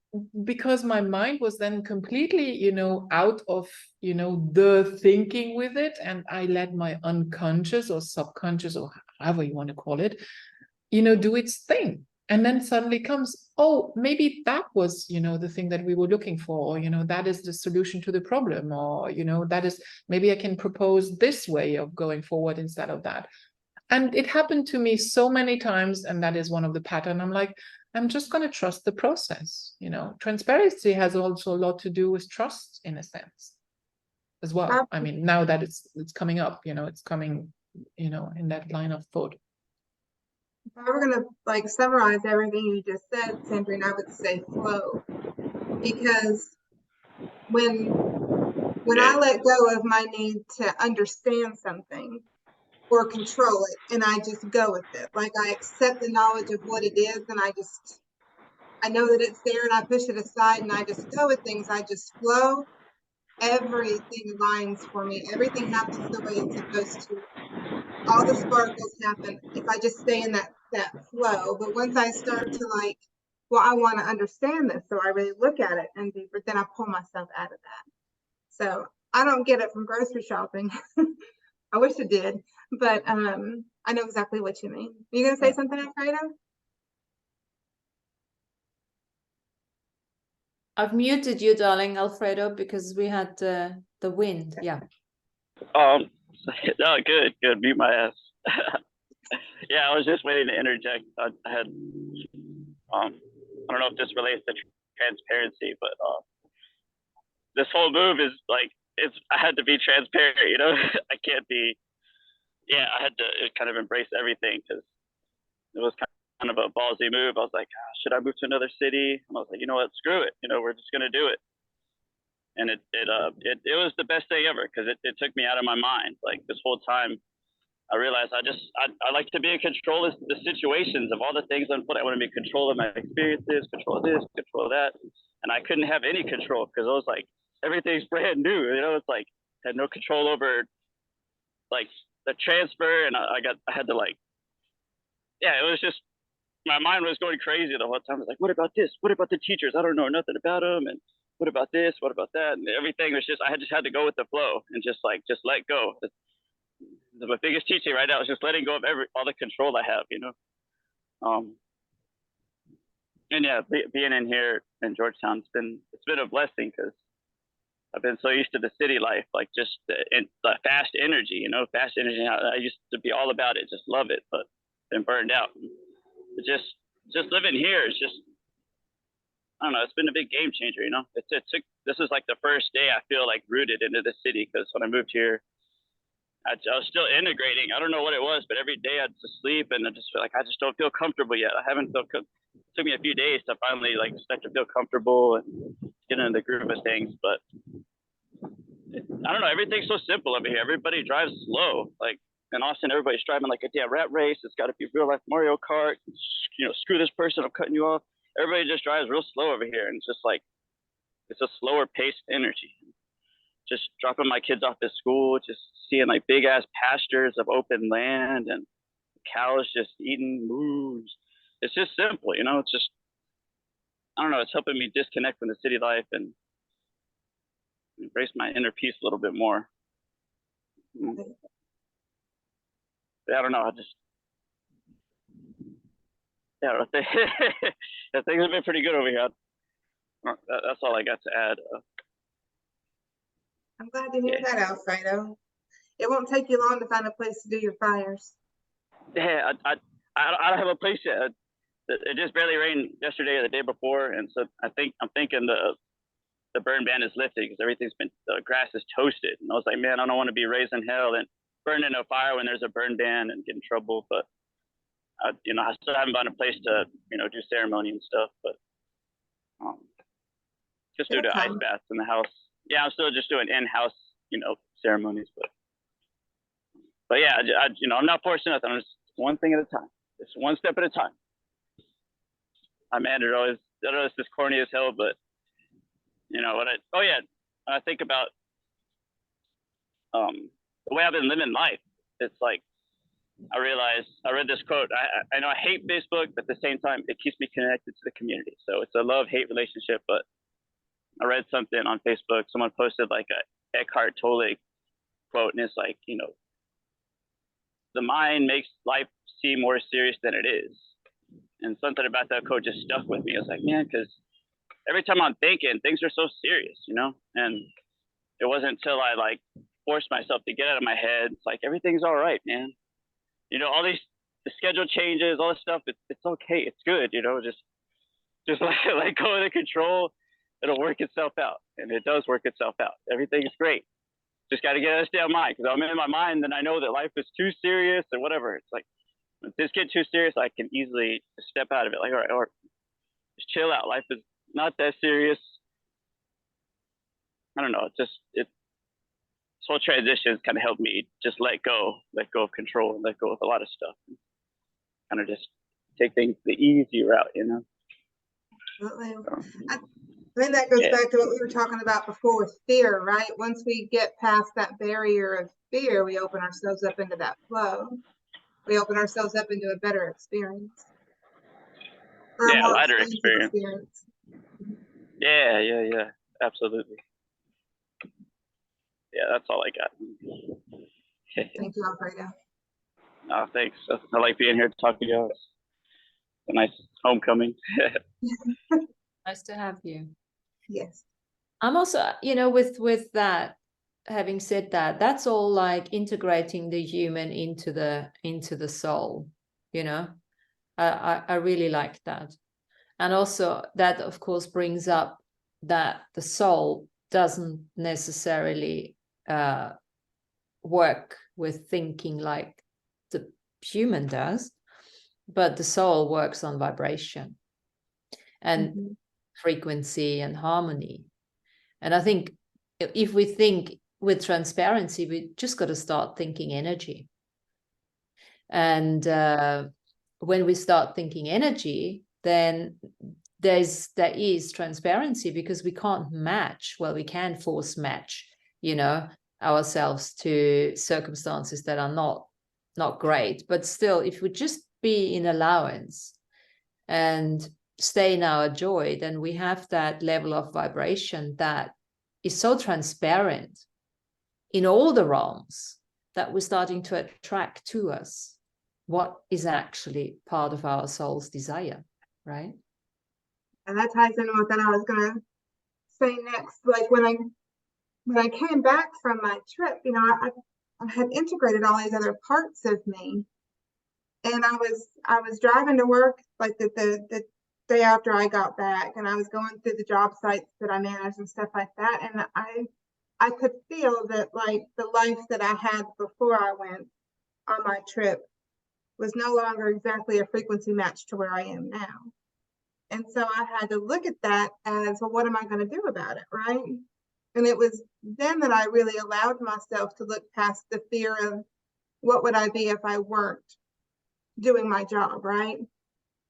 because my mind was then completely, you know, out of, you know, the thinking with it, and I let my unconscious or subconscious or however you want to call it, you know, do its thing. And then suddenly comes, oh, maybe that was, you know, the thing that we were looking for, or, you know, that is the solution to the problem, or, you know, that is, maybe I can propose this way of going forward instead of that. And it happened to me so many times, and that is one of the pattern. I'm like, I'm just going to trust the process. You know, transparency has also a lot to do with trust in a sense as well. I mean, now that it's coming up, you know, it's coming, you know, in that line of thought. If I were gonna like summarize everything you just said, Sandrine, I would say flow. Because when I let go of my need to understand something or control it, and I just go with it, like I accept the knowledge of what it is, and I know that it's there, and I push it aside, and I just go with things. I just flow. Everything aligns for me. Everything happens the way it's supposed to. All the sparkles happen if I just stay in that flow. But once I start to like, well, I want to understand this, so I really look at it and deeper, then I pull myself out of that. So I don't get it from grocery shopping. I wish it did, but I know exactly what you mean. Are you gonna say something, Alfredo? I've muted you, darling Alfredo, because we had the wind. Yeah. No, good. Mute my ass. Yeah, I was just waiting to interject. I had, I don't know if this relates to transparency, but this whole move is like, I had to be transparent, you know. I can't be. Yeah, I had to kind of embrace everything, because it was kind of a ballsy move. I was like, should I move to another city? And I was like, you know what, screw it. You know, we're just gonna do it. And it was the best day ever, because it took me out of my mind. Like this whole time, I realized I like to be in control of the situations, of all the things unfold. I want to be in control of my experiences, control of this, control of that. And I couldn't have any control, because I was like, everything's brand new. You know, it's like, had no control over like the transfer. And I had to like, yeah, it was just, my mind was going crazy the whole time. I was like, what about this? What about the teachers? I don't know nothing about them. And what about this? What about that? And everything was just, I just had to go with the flow and just let go. My biggest teaching right now is just letting go of all the control I have, you know. And yeah, being in here in Georgetown, it's been a blessing because I've been so used to the city life, like just the fast energy, fast energy. I used to be all about it, just love it, but been burned out. But just living here is just, I don't know, it's been a big game changer, this is like the first day I feel like rooted into the city, because when I moved here, I was still integrating. I don't know what it was, but every day I'd just sleep and I just feel like I just don't feel comfortable yet. I haven't felt it took me a few days to finally like start to feel comfortable and get into the groove of things. But I don't know, everything's so simple over here. Everybody drives slow. Like in Austin, everybody's driving like a damn rat race. It's got to be real life Mario Kart. Screw this person, I'm cutting you off. Everybody just drives real slow over here, and it's just like it's a slower paced energy. Just dropping my kids off at school, just seeing like big ass pastures of open land and cows just eating moves. It's just simple, it's just, I don't know, it's helping me disconnect from the city life and embrace my inner peace a little bit more. Yeah, I don't know, things have been pretty good over here. That's all I got to add. I'm glad to hear that, Alfredo. It won't take you long to find a place to do your fires. Yeah, I don't have a place yet. It just barely rained yesterday or the day before, and so I'm thinking the burn ban is lifted because the grass is toasted. And I was like, man, I don't want to be raising hell and burning a fire when there's a burn ban and get in trouble. But I still haven't found a place to do ceremony and stuff. But just do the ice baths in the house. Yeah, I'm still just doing in-house ceremonies, but yeah, I'm not forcing nothing. I'm just one thing at a time, just one step at a time. I know it's just corny as hell, but I think about the way I've been living life. It's like I read this quote. I know I hate Facebook, but at the same time it keeps me connected to the community. So it's a love-hate relationship. But I read something on Facebook. Someone posted like a Eckhart Tolle quote, and it's like, the mind makes life seem more serious than it is. And something about that quote just stuck with me. I was like, man, because every time I'm thinking, things are so serious, and it wasn't until I like forced myself to get out of my head. It's like, everything's all right, man. All the schedule changes, all this stuff, it's okay. It's good, just let go of the control. It'll work itself out. And it does work itself out. Everything is great. Just got to get out of this damn mind, because I'm in my mind, then I know that life is too serious or whatever. It's like, if this gets too serious, I can easily step out of it. Like, all right, or just chill out. Life is not that serious. I don't know. This whole transition has kind of helped me just let go of control, and let go of a lot of stuff. Kind of just take things the easy route, Absolutely. So, I think that goes back to what we were talking about before with fear, right? Once we get past that barrier of fear, we open ourselves up into that flow. We open ourselves up into a better experience. Or a more lighter expansive experience. Yeah. Absolutely. Yeah, that's all I got. Thank you, Alfredo. No, thanks. I like being here to talk to you. It's a nice homecoming. Nice to have you. Yes. I'm also, with that, having said that, that's all like integrating the human into the soul, I really like that. And also that, of course, brings up that the soul doesn't necessarily work with thinking like the human does, but the soul works on vibration and frequency and harmony. And I think if we think with transparency, we just got to start thinking energy. And when we start thinking energy, then there is transparency, because we can't match. Well, we can force match, ourselves to circumstances that are not great. But still, if we just be in allowance and stay in our joy, then we have that level of vibration that is so transparent in all the realms that we're starting to attract to us what is actually part of our soul's desire, right? And that ties into what I was gonna say next. Like when I came back from my trip, you know, I had integrated all these other parts of me. And I was driving to work like the day after I got back, and I was going through the job sites that I managed and stuff like that. And I could feel that like the life that I had before I went on my trip was no longer exactly a frequency match to where I am now. And so I had to look at that as, well, what am I going to do about it, right? And it was then that I really allowed myself to look past the fear of what would I be if I weren't doing my job, right?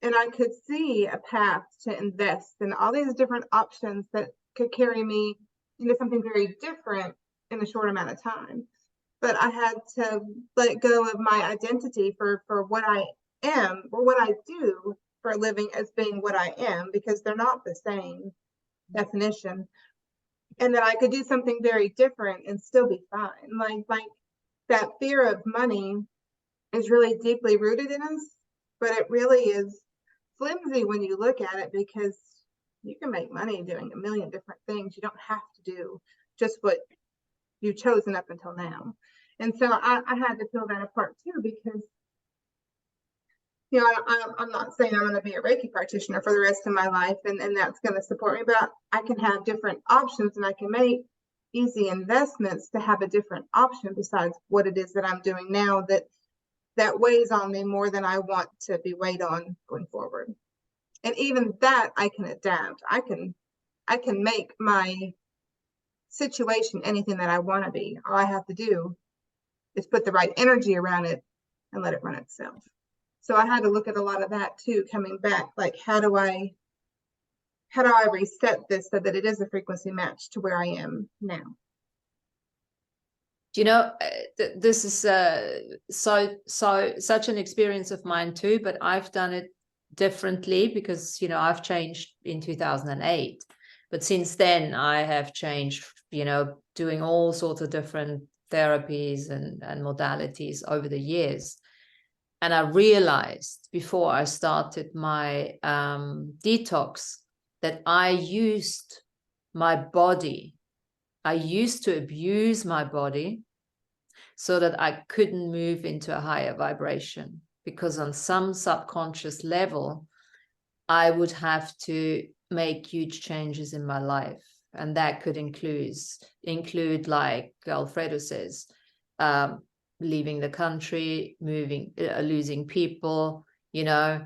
And I could see a path to invest in all these different options that could carry me into something very different in a short amount of time. But I had to let go of my identity for what I am or what I do for a living as being what I am, because they're not the same definition. And that I could do something very different and still be fine. Like that fear of money is really deeply rooted in us, but it really is flimsy when you look at it, because you can make money doing a million different things. You don't have to do just what you've chosen up until now. And so I had to peel that apart too, because, you know, I'm not saying I'm going to be a Reiki practitioner for the rest of my life, and that's going to support me, but I can have different options, and I can make easy investments to have a different option besides what it is that I'm doing now that weighs on me more than I want to be weighed on going forward. And even that I can adapt. I can make my situation anything that I want to be. All I have to do is put the right energy around it and let it run itself. So I had to look at a lot of that too, coming back, like how do I reset this so that it is a frequency match to where I am now? You know, this is such an experience of mine too, but I've done it differently because, you know, I've changed in 2008, but since then I have changed, you know, doing all sorts of different therapies and modalities over the years. And I realized before I started my detox that I used my body. I used to abuse my body so that I couldn't move into a higher vibration, because on some subconscious level, I would have to make huge changes in my life. And that could include like Alfredo says, leaving the country, moving, losing people, you know,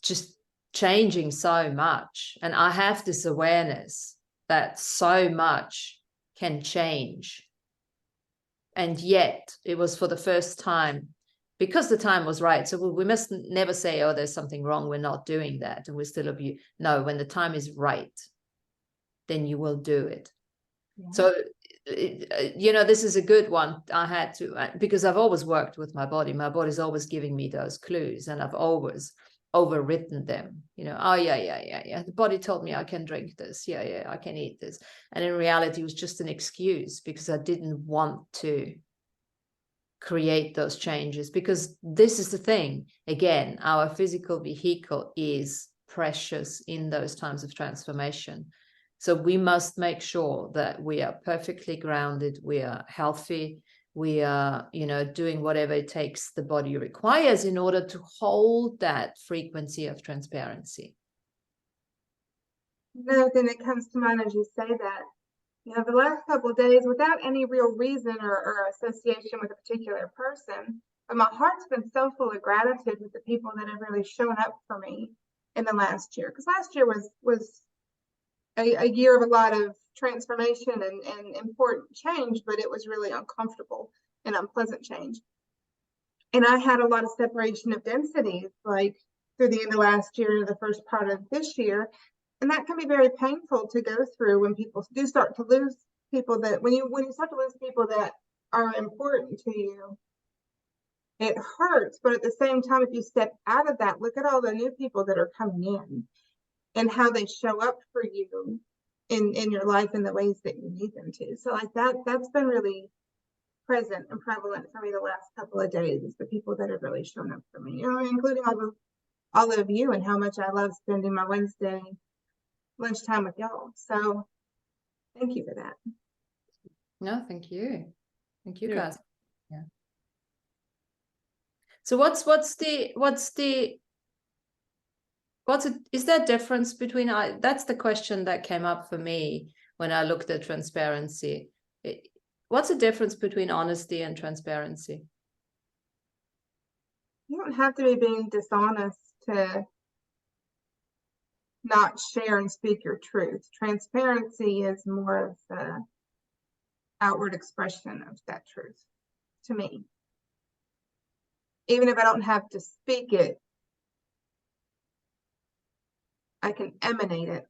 just changing so much. And I have this awareness that so much can change. And yet it was for the first time, because the time was right. So we must never say, oh, there's something wrong, we're not doing that, and we're still abused. No, when the time is right, then you will do it. Yeah. So, you know, this is a good one. I had to, because I've always worked with my body. My body's always giving me those clues, and I've always overwritten them. You know, oh yeah, the body told me I can drink this, yeah, I can eat this, and in reality it was just an excuse, because I didn't want to create those changes. Because this is the thing, again, our physical vehicle is precious in those times of transformation. So we must make sure that we are perfectly grounded, we are healthy, we are, you know, doing whatever it takes the body requires in order to hold that frequency of transparency. Another thing that comes to mind as you say that, you know, the last couple of days, without any real reason or association with a particular person, but my heart's been so full of gratitude with the people that have really shown up for me in the last year. Because last year was a year of a lot of transformation and important change, but it was really uncomfortable and unpleasant change. And I had a lot of separation of densities, like through the end of last year, the first part of this year. And that can be very painful to go through when people do start to lose people that, when you start to lose people that are important to you, it hurts. But at the same time, if you step out of that, look at all the new people that are coming in and how they show up for you in your life in the ways that you need them to. So like that's been really present and prevalent for me the last couple of days, is the people that have really shown up for me, you know, including all of you and how much I love spending my Wednesday lunchtime with y'all. So thank you for that. No, thank you. Thank you, Yeah. guys. Yeah. So is there a difference between, that's the question that came up for me when I looked at transparency. What's the difference between honesty and transparency? You don't have to be being dishonest to not share and speak your truth. Transparency is more of the outward expression of that truth to me. Even if I don't have to speak it, I can emanate it.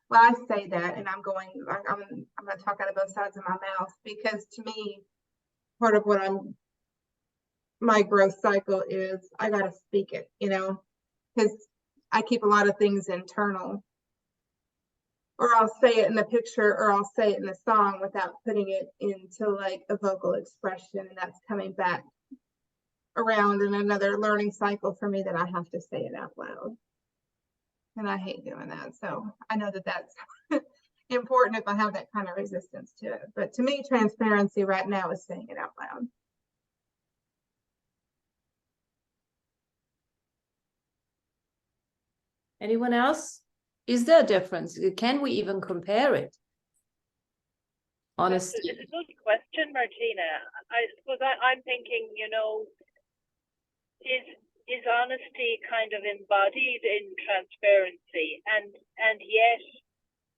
Well, I say that, and I'm going to talk out of both sides of my mouth, because to me, part of what my growth cycle is, I got to speak it, you know, because I keep a lot of things internal, or I'll say it in the picture, or I'll say it in the song without putting it into like a vocal expression, and that's coming back around in another learning cycle for me that I have to say it out loud. And I hate doing that. So I know that that's important if I have that kind of resistance to it. But to me, transparency right now is saying it out loud. Anyone else? Is there a difference? Can we even compare it? Honesty. It's a good question, Martina. I suppose I'm thinking, you know, is honesty kind of embodied in transparency, and yet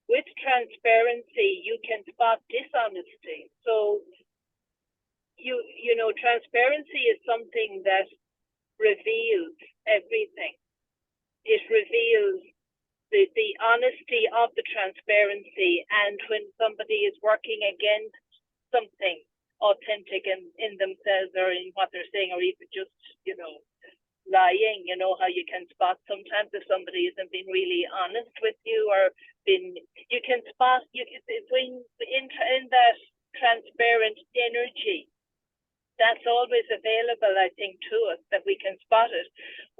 with transparency you can spot dishonesty. So you know, transparency is something that reveals everything. It reveals the honesty of the transparency, and when somebody is working against something authentic in themselves or in what they're saying, or even just, you know, lying, you know how you can spot sometimes if somebody isn't being really honest with you, or you can spot, when in that transparent energy that's always available, I think, to us, that we can spot it.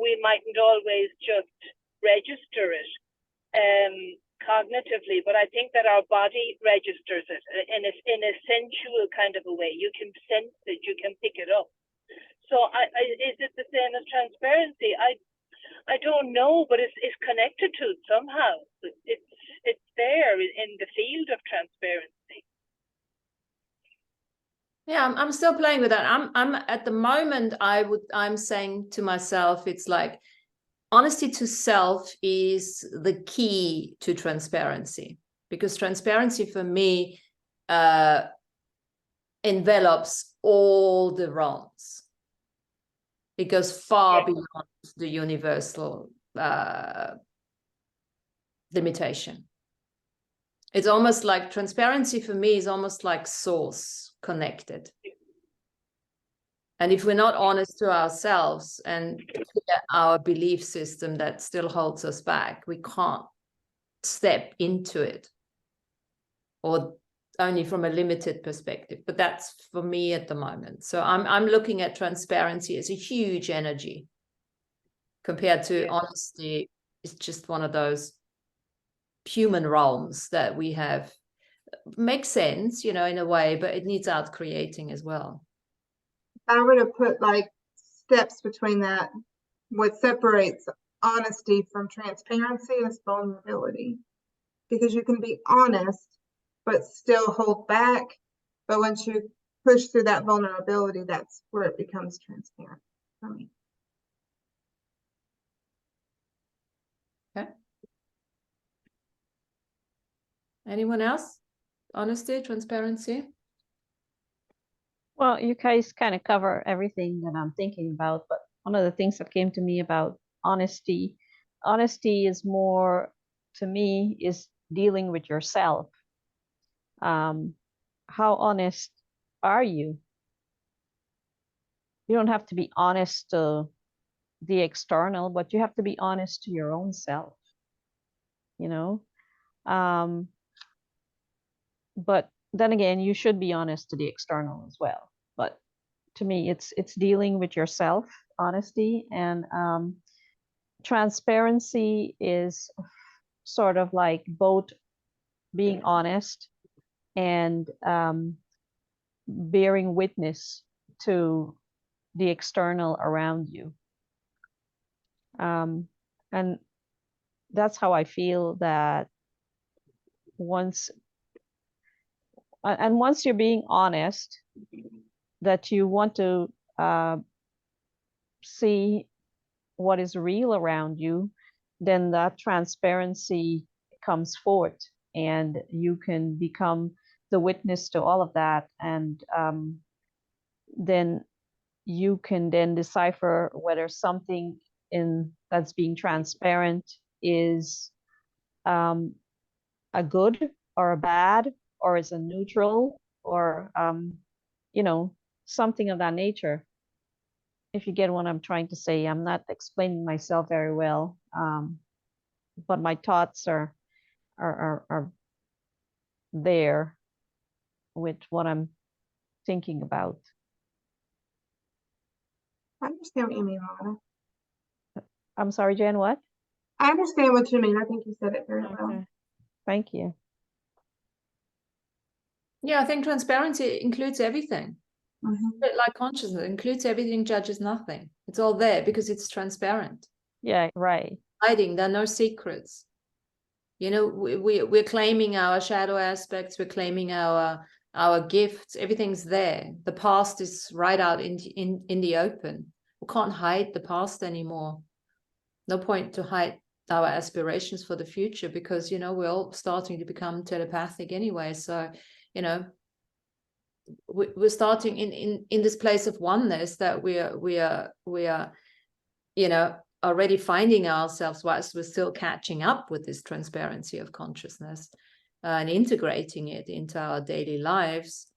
We mightn't always just register it cognitively, but I think that our body registers it in a sensual kind of a way. You can sense it, you can pick it up. So is it the same as transparency? I don't know, but it's connected to it somehow. It's there in the field of transparency. Yeah, I'm still playing with that. I'm at the moment, I'm saying to myself, it's like honesty to self is the key to transparency, because transparency for me envelops all the realms. It goes far beyond the universal limitation. It's almost like transparency for me is almost like source connected. And if we're not honest to ourselves and our belief system that still holds us back, we can't step into it, or only from a limited perspective. But that's for me at the moment. So I'm looking at transparency as a huge energy compared to honesty. It's just one of those human realms that we have. Makes sense, you know, in a way, but it needs out creating as well. I would have put like steps between that. What separates honesty from transparency is vulnerability, because you can be honest but still hold back. But once you push through that vulnerability, that's where it becomes transparent for me. Okay. Anyone else? Honesty, transparency? Well, you guys kind of cover everything that I'm thinking about, but one of the things that came to me about honesty is more, to me, is dealing with yourself. How honest are you? You don't have to be honest to the external, but you have to be honest to your own self, you know? But then again, you should be honest to the external as well. But to me, it's dealing with yourself, honesty, and transparency is sort of like both being honest and bearing witness to the external around you. And that's how I feel that once you're being honest, that you want to see what is real around you, then that transparency comes forth and you can become the witness to all of that. And then you can then decipher whether something in that's being transparent is a good or a bad, or is a neutral, or you know, something of that nature. If you get what I'm trying to say, I'm not explaining myself very well, but my thoughts are there with what I'm thinking about. I understand what you mean, Lana. I'm sorry, Jen, what? I understand what you mean. I think you said it very well. Okay. Thank you. Yeah, I think transparency includes everything. Mhm. A bit like consciousness, it includes everything, judges nothing. It's all there because it's transparent. Yeah, right. Hiding, there are no secrets. You know, we're claiming our shadow aspects, we're claiming our gifts, everything's there. The past is right out in the open. We can't hide the past anymore. No point to hide our aspirations for the future, because, you know, we're all starting to become telepathic anyway. So, you know, we're starting in this place of oneness that we are, you know, already finding ourselves whilst we're still catching up with this transparency of consciousness and integrating it into our daily lives.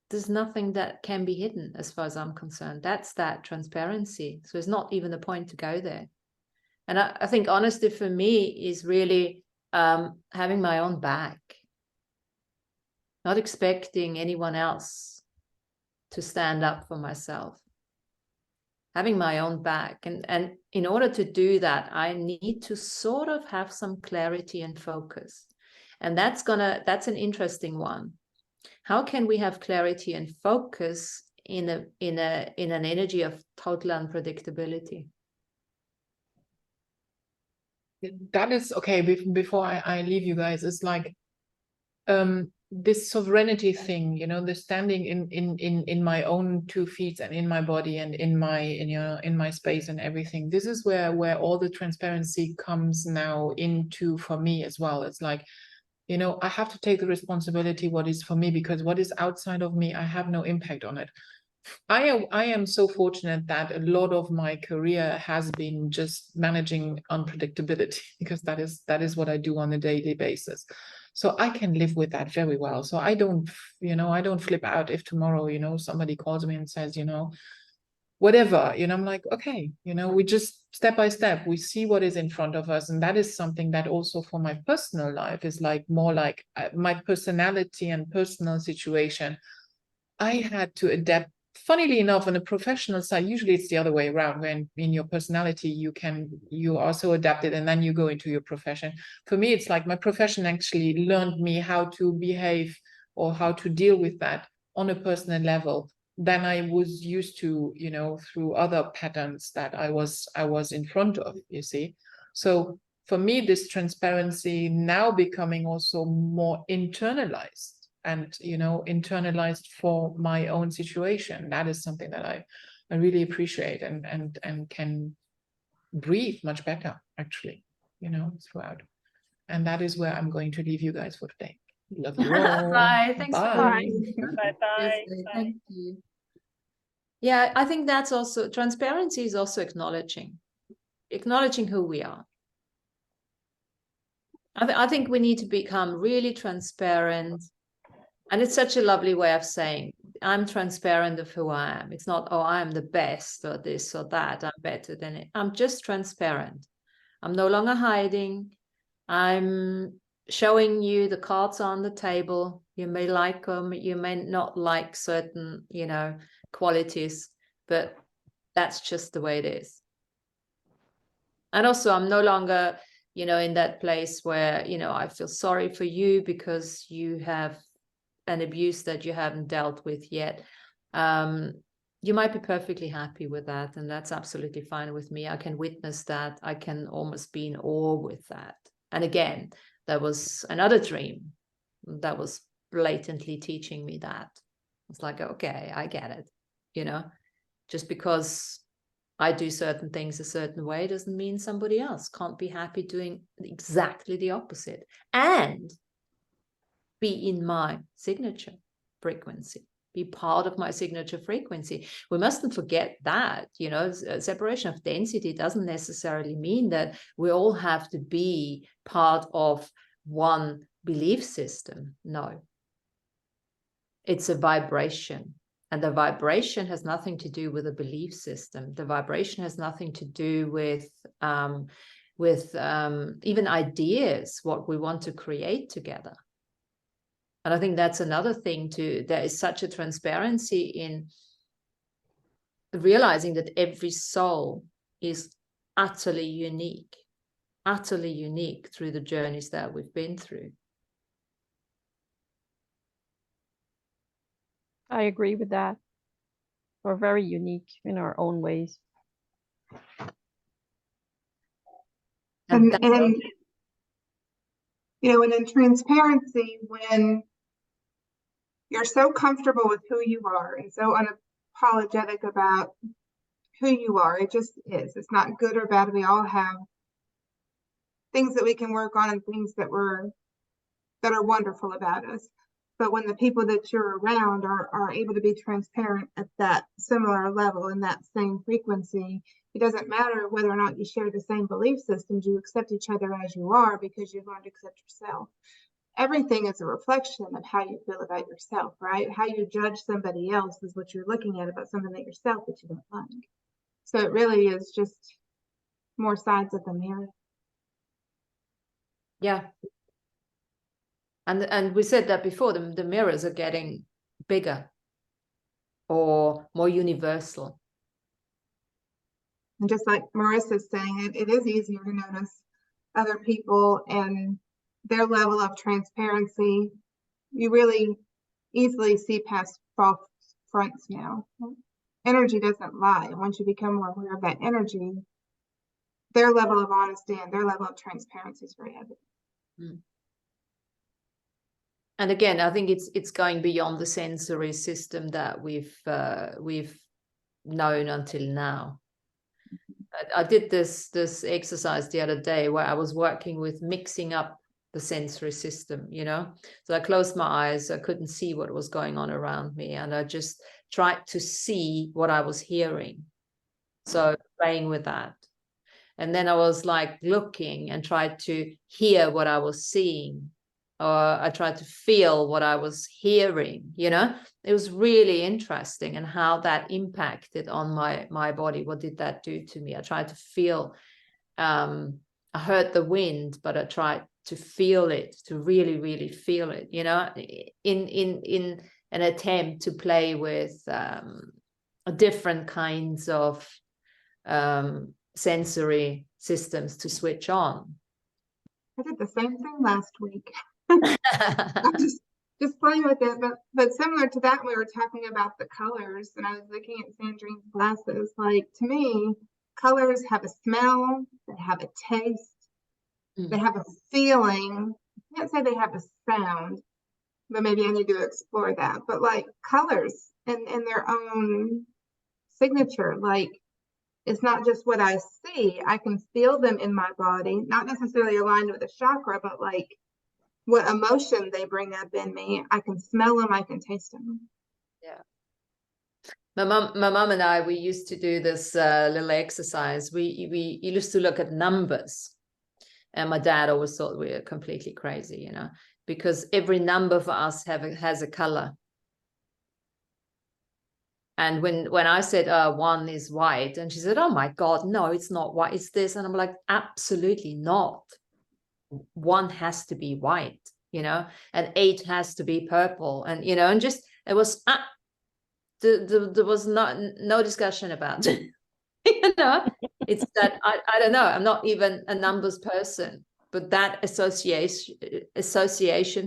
There's nothing that can be hidden as far as I'm concerned. That's that transparency. So it's not even the point to go there. And I think honesty for me is really having my own back, not expecting anyone else to stand up for myself. Having my own back. And in order to do that, I need to sort of have some clarity and focus. And that's an interesting one. How can we have clarity and focus in an energy of total unpredictability? That is okay. Before I leave you guys, it's like this sovereignty thing, you know, the standing in my own 2 feet and in my body and in my space and everything. This is where all the transparency comes now into for me as well. It's like, you know, I have to take the responsibility what is for me, because what is outside of me, I have no impact on it. I am so fortunate that a lot of my career has been just managing unpredictability, because that is what I do on a daily basis. So I can live with that very well. So I don't, you know, I don't flip out if tomorrow, you know, somebody calls me and says, you know, whatever, you know, I'm like, okay, you know, we just step by step, we see what is in front of us. And that is something that also for my personal life is like more like my personality and personal situation. I had to adapt. Funnily enough, on the professional side, usually it's the other way around. When in your personality, you are so adapted and then you go into your profession. For me, it's like my profession actually learned me how to behave or how to deal with that on a personal level than I was used to, you know, through other patterns that I was in front of, you see. So for me, this transparency now becoming also more internalized. And, you know, internalized for my own situation. That is something that I really appreciate and can breathe much better, actually, you know, throughout. And that is where I'm going to leave you guys for today. Love you all. Bye. Thanks for Bye. Bye. Thank you. Yeah, I think that's also, transparency is also acknowledging who we are. I think we need to become really transparent. And it's such a lovely way of saying, I'm transparent of who I am. It's not, oh, I'm the best or this or that. I'm better than it. I'm just transparent. I'm no longer hiding. I'm showing you the cards on the table. You may like them. You may not like certain, you know, qualities, but that's just the way it is. And also I'm no longer, you know, in that place where, you know, I feel sorry for you because you have an abuse that you haven't dealt with yet. You might be perfectly happy with that, and that's absolutely fine with me. I can witness that. I can almost be in awe with that. And again, there was another dream that was blatantly teaching me that. It's like, okay, I get it. You know, just because I do certain things a certain way doesn't mean somebody else can't be happy doing exactly the opposite and be in my signature frequency, be part of my signature frequency. We mustn't forget that, you know, separation of density doesn't necessarily mean that we all have to be part of one belief system. No, it's a vibration. And the vibration has nothing to do with a belief system. The vibration has nothing to do with even ideas, what we want to create together. And I think that's another thing too. There is such a transparency in realizing that every soul is utterly unique through the journeys that we've been through. I agree with that. We're very unique in our own ways. And you know, and in transparency, when you're so comfortable with who you are and so unapologetic about who you are, it just is. It's not good or bad. We all have things that we can work on and things that are wonderful about us. But when the people that you're around are able to be transparent at that similar level in that same frequency, it doesn't matter whether or not you share the same belief systems, you accept each other as you are because you've learned to accept yourself. Everything is a reflection of how you feel about yourself, right? How you judge somebody else is what you're looking at about something that yourself that you don't like. So it really is just more sides of the mirror. Yeah. And we said that before, the mirrors are getting bigger or more universal. And just like Marissa's saying, it is easier to notice other people and their level of transparency. You really easily see past false fronts now. Energy doesn't lie. Once you become more aware of that energy, their level of honesty and their level of transparency is very evident. Mm. And again, I think it's going beyond the sensory system that we've known until now. I did this exercise the other day where I was working with mixing up the sensory system, you know. So I closed my eyes, I couldn't see what was going on around me, and I just tried to see what I was hearing. So playing with that. And then I was like looking and tried to hear what I was seeing. Or I tried to feel what I was hearing, you know. It was really interesting and how that impacted on my body. What did that do to me? I tried to feel, I heard the wind, but I tried to feel it, to really, really feel it, you know, in an attempt to play with different kinds of sensory systems to switch on. I did the same thing last week. I'm just playing with it, but similar to that, we were talking about the colors, and I was looking at Sandrine's glasses. Like, to me, colors have a smell, they have a taste, they have a feeling. I can't say they have a sound, but maybe I need to explore that. But like colors in their own signature, like, it's not just what I see. I can feel them in my body, not necessarily aligned with a chakra, but like what emotion they bring up in me. I can smell them, I can taste them. Yeah. My mom and I, we used to do this little exercise. We used to look at numbers. And my dad always thought we were completely crazy, you know, because every number for us has a color. And when I said, 1 is white, and she said, oh my God, no, it's not white, it's this. And I'm like, absolutely not. 1 has to be white, you know, and 8 has to be purple. And, you know, and just, it was, there was no discussion about it. You know, It's that I don't know, I'm not even a numbers person, but that association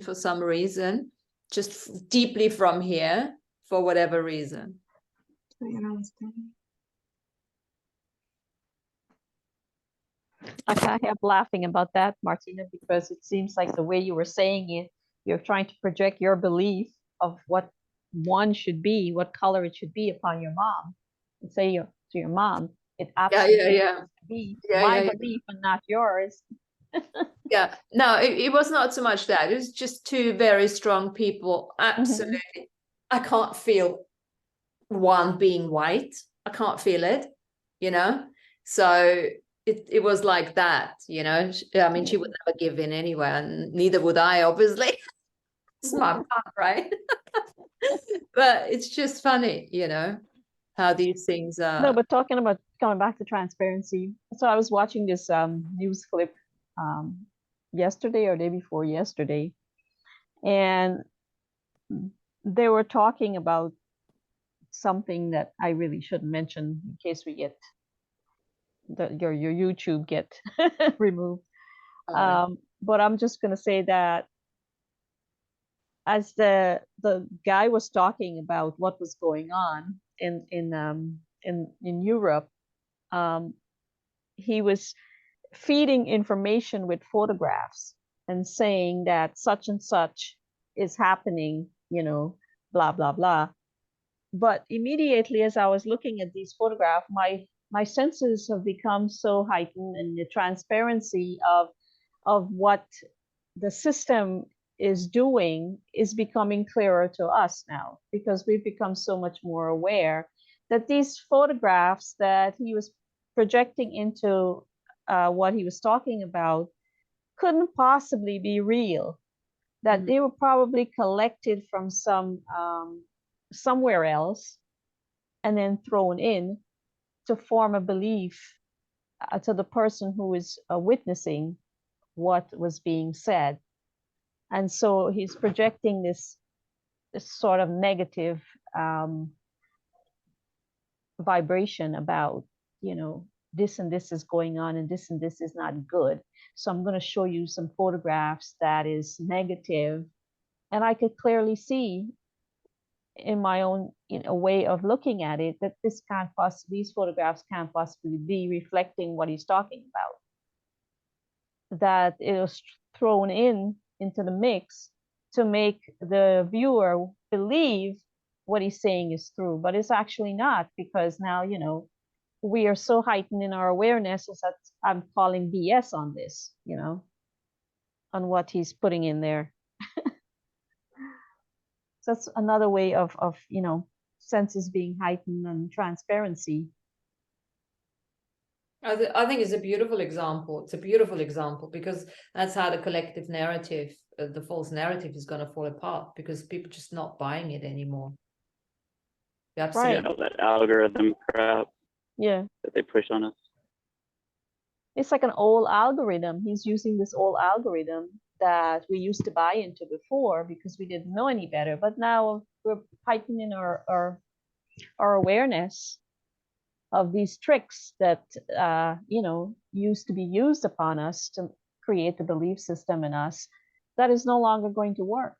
for some reason, just deeply from here, for whatever reason. Interesting. I can't help laughing about that, Martina, because it seems like the way you were saying it, you're trying to project your belief of what one should be, what color it should be upon your mom, and say to your mom, it absolutely has to be my belief and not yours. Yeah, no, it was not so much that. It was just two very strong people. Absolutely. I can't feel one being white. I can't feel it, you know? So it was like that, you know? I mean, she would never give in anyway, and neither would I, obviously. It's my mom, right? But it's just funny, you know, how these things are. No, but talking about coming back to transparency. So I was watching this news clip yesterday or day before yesterday, and they were talking about something that I really shouldn't mention in case we get your YouTube get removed. But I'm just gonna say that as the guy was talking about what was going on in Europe, he was feeding information with photographs and saying that such and such is happening, you know, blah blah blah. But immediately as I was looking at these photographs, my senses have become so heightened, and the transparency of what the system is doing is becoming clearer to us now, because we've become so much more aware that these photographs that he was projecting into what he was talking about couldn't possibly be real, that they were probably collected from somewhere else and then thrown in to form a belief to the person who is witnessing what was being said. And so he's projecting this sort of negative vibration about, you know, this and this is going on and this is not good. So I'm going to show you some photographs that is negative. And I could clearly see in my own way of looking at it that these photographs can't possibly be reflecting what he's talking about. That it was thrown into the mix to make the viewer believe what he's saying is true, but it's actually not, because now, you know, we are so heightened in our awareness that I'm calling BS on this, you know, on what he's putting in there. So that's another way of you know, senses being heightened and transparency. I think it's a beautiful example. It's a beautiful example, because that's how the collective narrative, the false narrative, is going to fall apart, because people are just not buying it anymore. Absolutely. You know, that algorithm crap Yeah, that they push on us. it's like an old algorithm. He's using this old algorithm that we used to buy into before because we didn't know any better, but now we're heightening our awareness of these tricks that you know, used to be used upon us to create the belief system in us that is no longer going to work.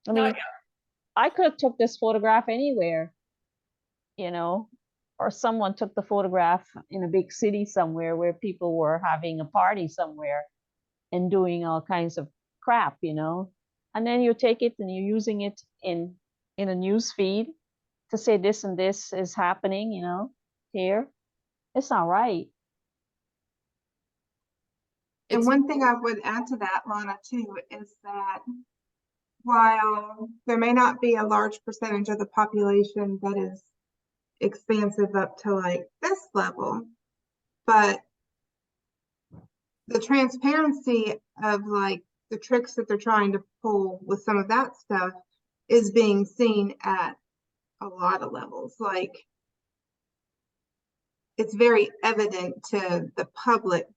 I mean, I could have took this photograph anywhere, you know, or someone took the photograph in a big city somewhere where people were having a party somewhere and doing all kinds of crap, you know, and then you take it and you're using it in a news feed to say this and this is happening, you know, here. It's not right. And one thing I would add to that, Lana, too, is that while there may not be a large percentage of the population that is expansive up to like this level, but the transparency of like the tricks that they're trying to pull with some of that stuff is being seen at a lot of levels. Like, it's very evident to the public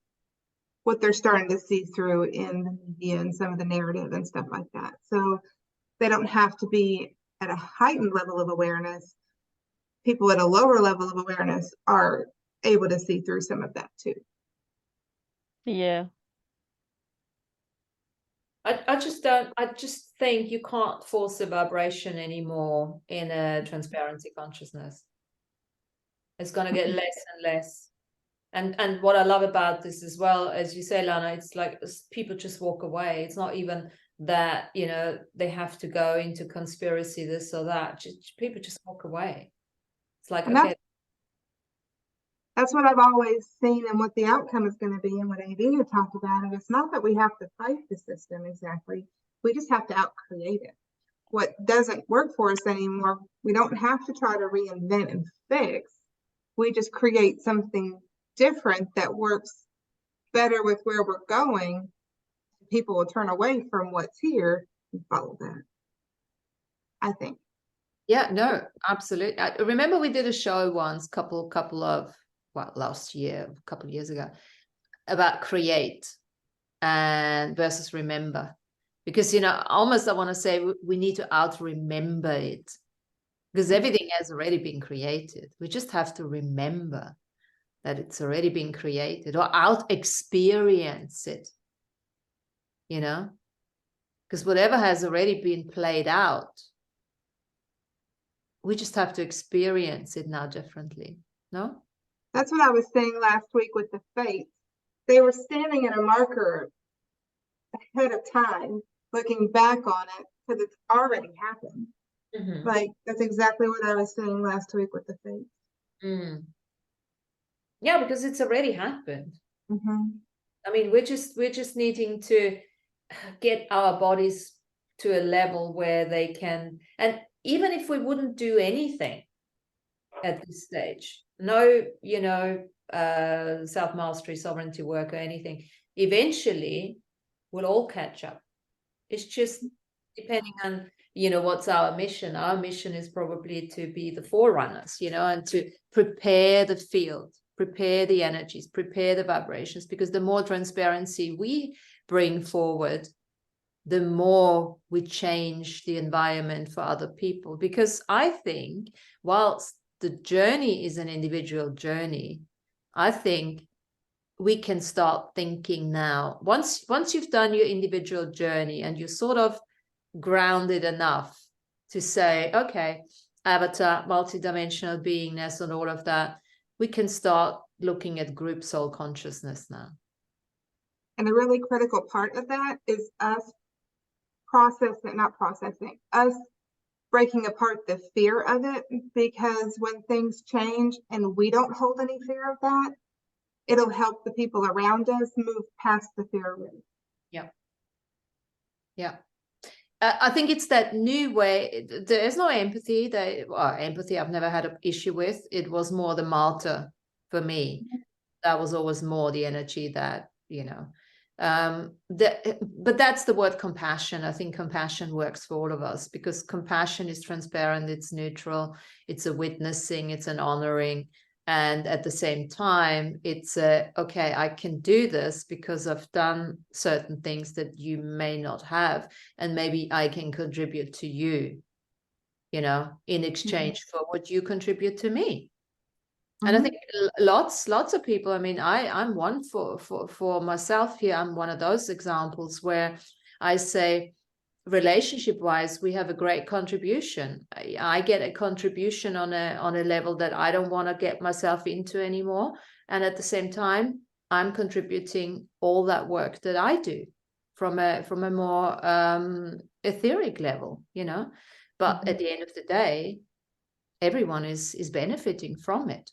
what they're starting to see through in the media and some of the narrative and stuff like that. So they don't have to be at a heightened level of awareness. people at a lower level of awareness are able to see through some of that too. Yeah. I just think you can't force the vibration anymore in a transparency consciousness. It's going to get less and less. And what I love about this as well, as you say, Lana, it's like people just walk away. It's not even that, you know, they have to go into conspiracy, this or that. People just walk away. It's like, and okay. That's what I've always seen and what the outcome is going to be and what AV had talked about. And it's not that we have to fight the system exactly. We just have to outcreate it. What doesn't work for us anymore, we don't have to try to reinvent and fix. We just create something different that works better with where we're going. People will turn away from what's here and follow that, I think. Yeah, no, absolutely. I remember we did a show once, last year, a couple of years ago, about create and versus remember. Because, you know, almost I want to say we need to out-remember it. Because everything has already been created. We just have to remember that it's already been created, or out-experience it, you know? Because whatever has already been played out, we just have to experience it now differently, no? That's what I was saying last week with the fates. They were standing at a marker ahead of time, looking back on it, because it's already happened. Mm-hmm. Like, that's exactly what I was saying last week with the fates. Mm. Yeah, because it's already happened. Mm-hmm. I mean, we're just needing to get our bodies to a level where they can, and even if we wouldn't do anything at this stage, no, you know, self-mastery, sovereignty work or anything, eventually we'll all catch up. It's just depending on, you know, what's our mission. Our mission is probably to be the forerunners, you know, and to prepare the field, prepare the energies, prepare the vibrations, because the more transparency we bring forward, the more we change the environment for other people. Because I think whilst the journey is an individual journey, I think we can start thinking now, once you've done your individual journey and you're sort of grounded enough to say, okay, avatar, multidimensional beingness and all of that, we can start looking at group soul consciousness now. And the really critical part of that is us us breaking apart the fear of it, because when things change and we don't hold any fear of that, it'll help the people around us move past the fear of it. Yeah. Yeah. I think it's that new way. There is no empathy. Empathy I've never had an issue with. It was more the martyr for me. That was always more the energy that, you know, but that's the word compassion. I think compassion works for all of us, because compassion is transparent, it's neutral, it's a witnessing, it's an honoring, and at the same time it's okay, I can do this because I've done certain things that you may not have, and maybe I can contribute to you, you know, in exchange for what you contribute to me. And I think lots of people, I mean, I'm one for myself here. I'm one of those examples where I say, relationship wise, we have a great contribution. I get a contribution on a level that I don't want to get myself into anymore. And at the same time, I'm contributing all that work that I do from a more etheric level, you know. But at the end of the day, everyone is benefiting from it,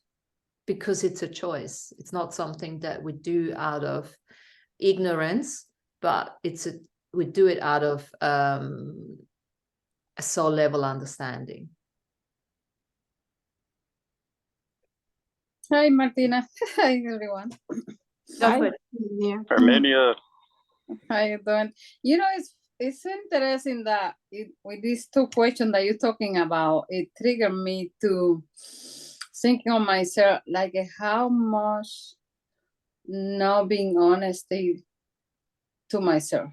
because it's a choice. It's not something that we do out of ignorance, but we do it out of a soul level understanding. Hi, Martina. Hi, everyone. Yeah. Armenia. How you doing? You know, it's interesting that with these two questions that you're talking about, it triggered me to thinking on myself, like how much not being honest to myself.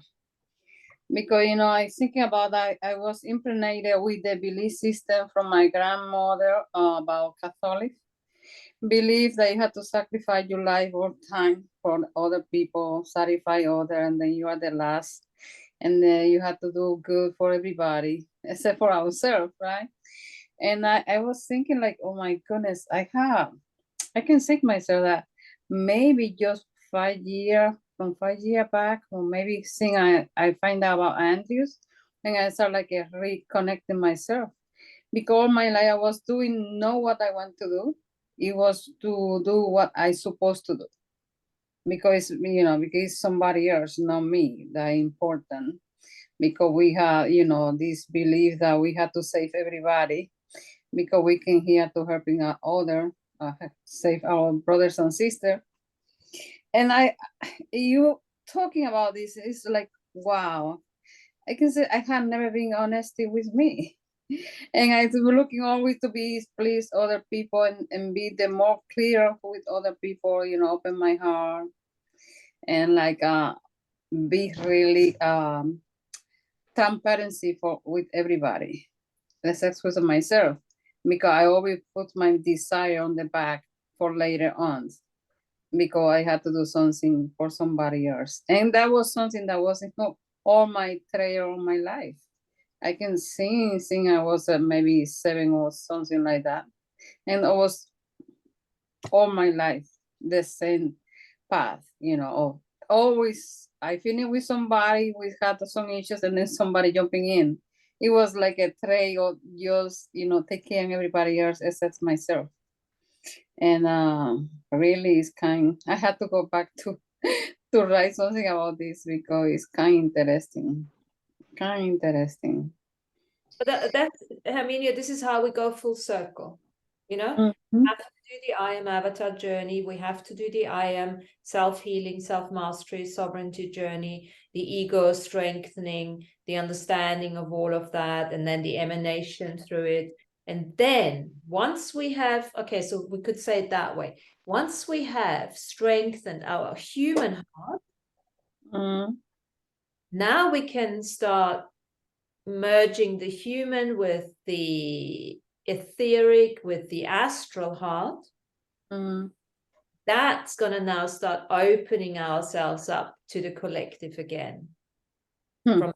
because I thinking about I was impregnated with the belief system from my grandmother about Catholic belief that you have to sacrifice your life all time for other people, satisfy other, and then you are the last, and then you have to do good for everybody except for ourselves, right? And I was thinking like, oh my goodness, I can think myself that maybe just 5 years, from 5 years back, or maybe thing I find out about Andrews, and I start like reconnecting myself. Because all my life I was doing not what I want to do. It was to do what I supposed to do. Because because somebody else, not me, that important. Because we have, this belief that we have to save everybody, because we can here to helping other, save our brothers and sisters. And you talking about this is like, wow, I can say I have never been honest with me. And I'm looking always to be please other people and be the more clear with other people, open my heart and like be really transparency with everybody. Let's express myself, because I always put my desire on the back for later on, because I had to do something for somebody else. And that was something that wasn't all my treasure all my life. I can sing I was maybe 7 or something like that. And it was all my life the same path, always I finish with somebody, we had some issues, and then somebody jumping in. It was like a tray of just, take care of everybody else except myself. And really it's I had to go back to write something about this, because it's kind of interesting. But that's, Herminia, this is how we go full circle. Mhm. We have to do the I am avatar journey. We have to do the I am self-healing, self-mastery, sovereignty journey, the ego strengthening, the understanding of all of that, and then the emanation through it. And then once we have, okay, so we could say it that way. Once we have strengthened our human heart, now we can start merging the human with the etheric, with the astral heart. That's going to now start opening ourselves up to the collective again from a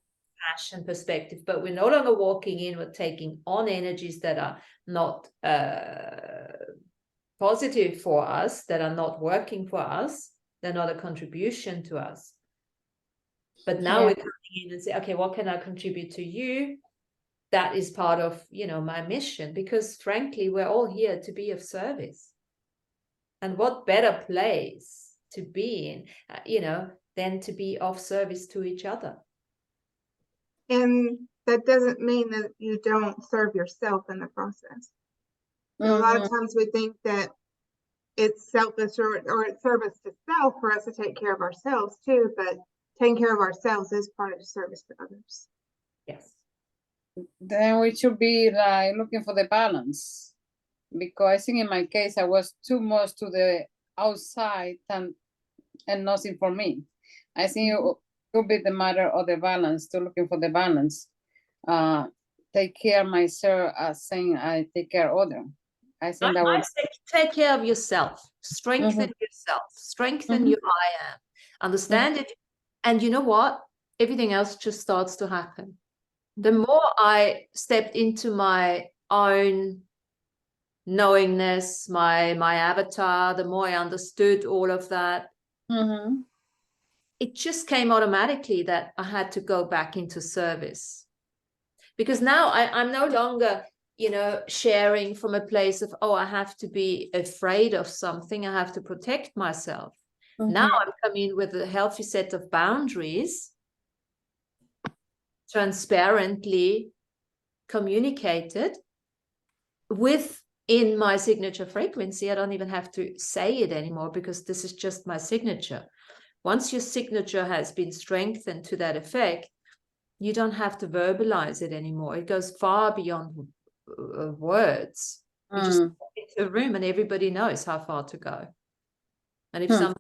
passion perspective. But we're no longer walking in, we're taking on energies that are not positive for us, that are not working for us, they're not a contribution to us. But now we're coming in and say, okay, what can I contribute to you? That is part of, my mission, because frankly, we're all here to be of service. And what better place to be in, than to be of service to each other. And that doesn't mean that you don't serve yourself in the process. A lot of times we think that it's selfish or it's service to self for us to take care of ourselves too, but taking care of ourselves is part of service to others. Yes. Then we should be like looking for the balance, because I think in my case I was too much to the outside and nothing for me. I think it could be the matter of the balance, to looking for the balance. Take care of myself as saying I take care of others. I think that would take care of yourself, strengthen yourself, strengthen your I am, understand it. And you know what? Everything else just starts to happen. The more I stepped into my own knowingness, my avatar, the more I understood all of that. It just came automatically that I had to go back into service. Because now I'm no longer, sharing from a place of, oh, I have to be afraid of something, I have to protect myself. Now I'm coming with a healthy set of boundaries, transparently communicated within my signature frequency. I don't even have to say it anymore, because this is just my signature. Once your signature has been strengthened to that effect, you don't have to verbalize it anymore. It goes far beyond words. You just walk into a room and everybody knows how far to go. And if somebody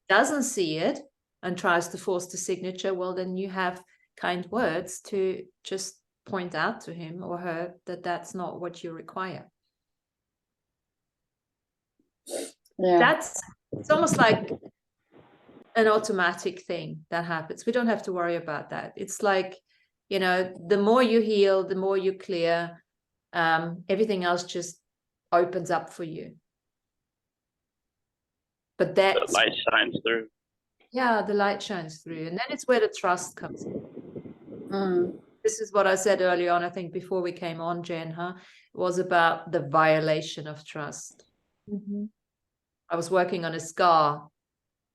doesn't see it and tries to force the signature, well, then you have kind words to just point out to him or her that that's not what you require. Yeah. It's almost like an automatic thing that happens. We don't have to worry about that. It's like, you know, the more you heal, the more you clear, everything else just opens up for you. But The that's, light shines through. yeah, the light shines through. And then it's where the trust comes in. Mm. This is what I said earlier on, I think before we came on, Jen, It was about the violation of trust. Mhm. I was working on a scar.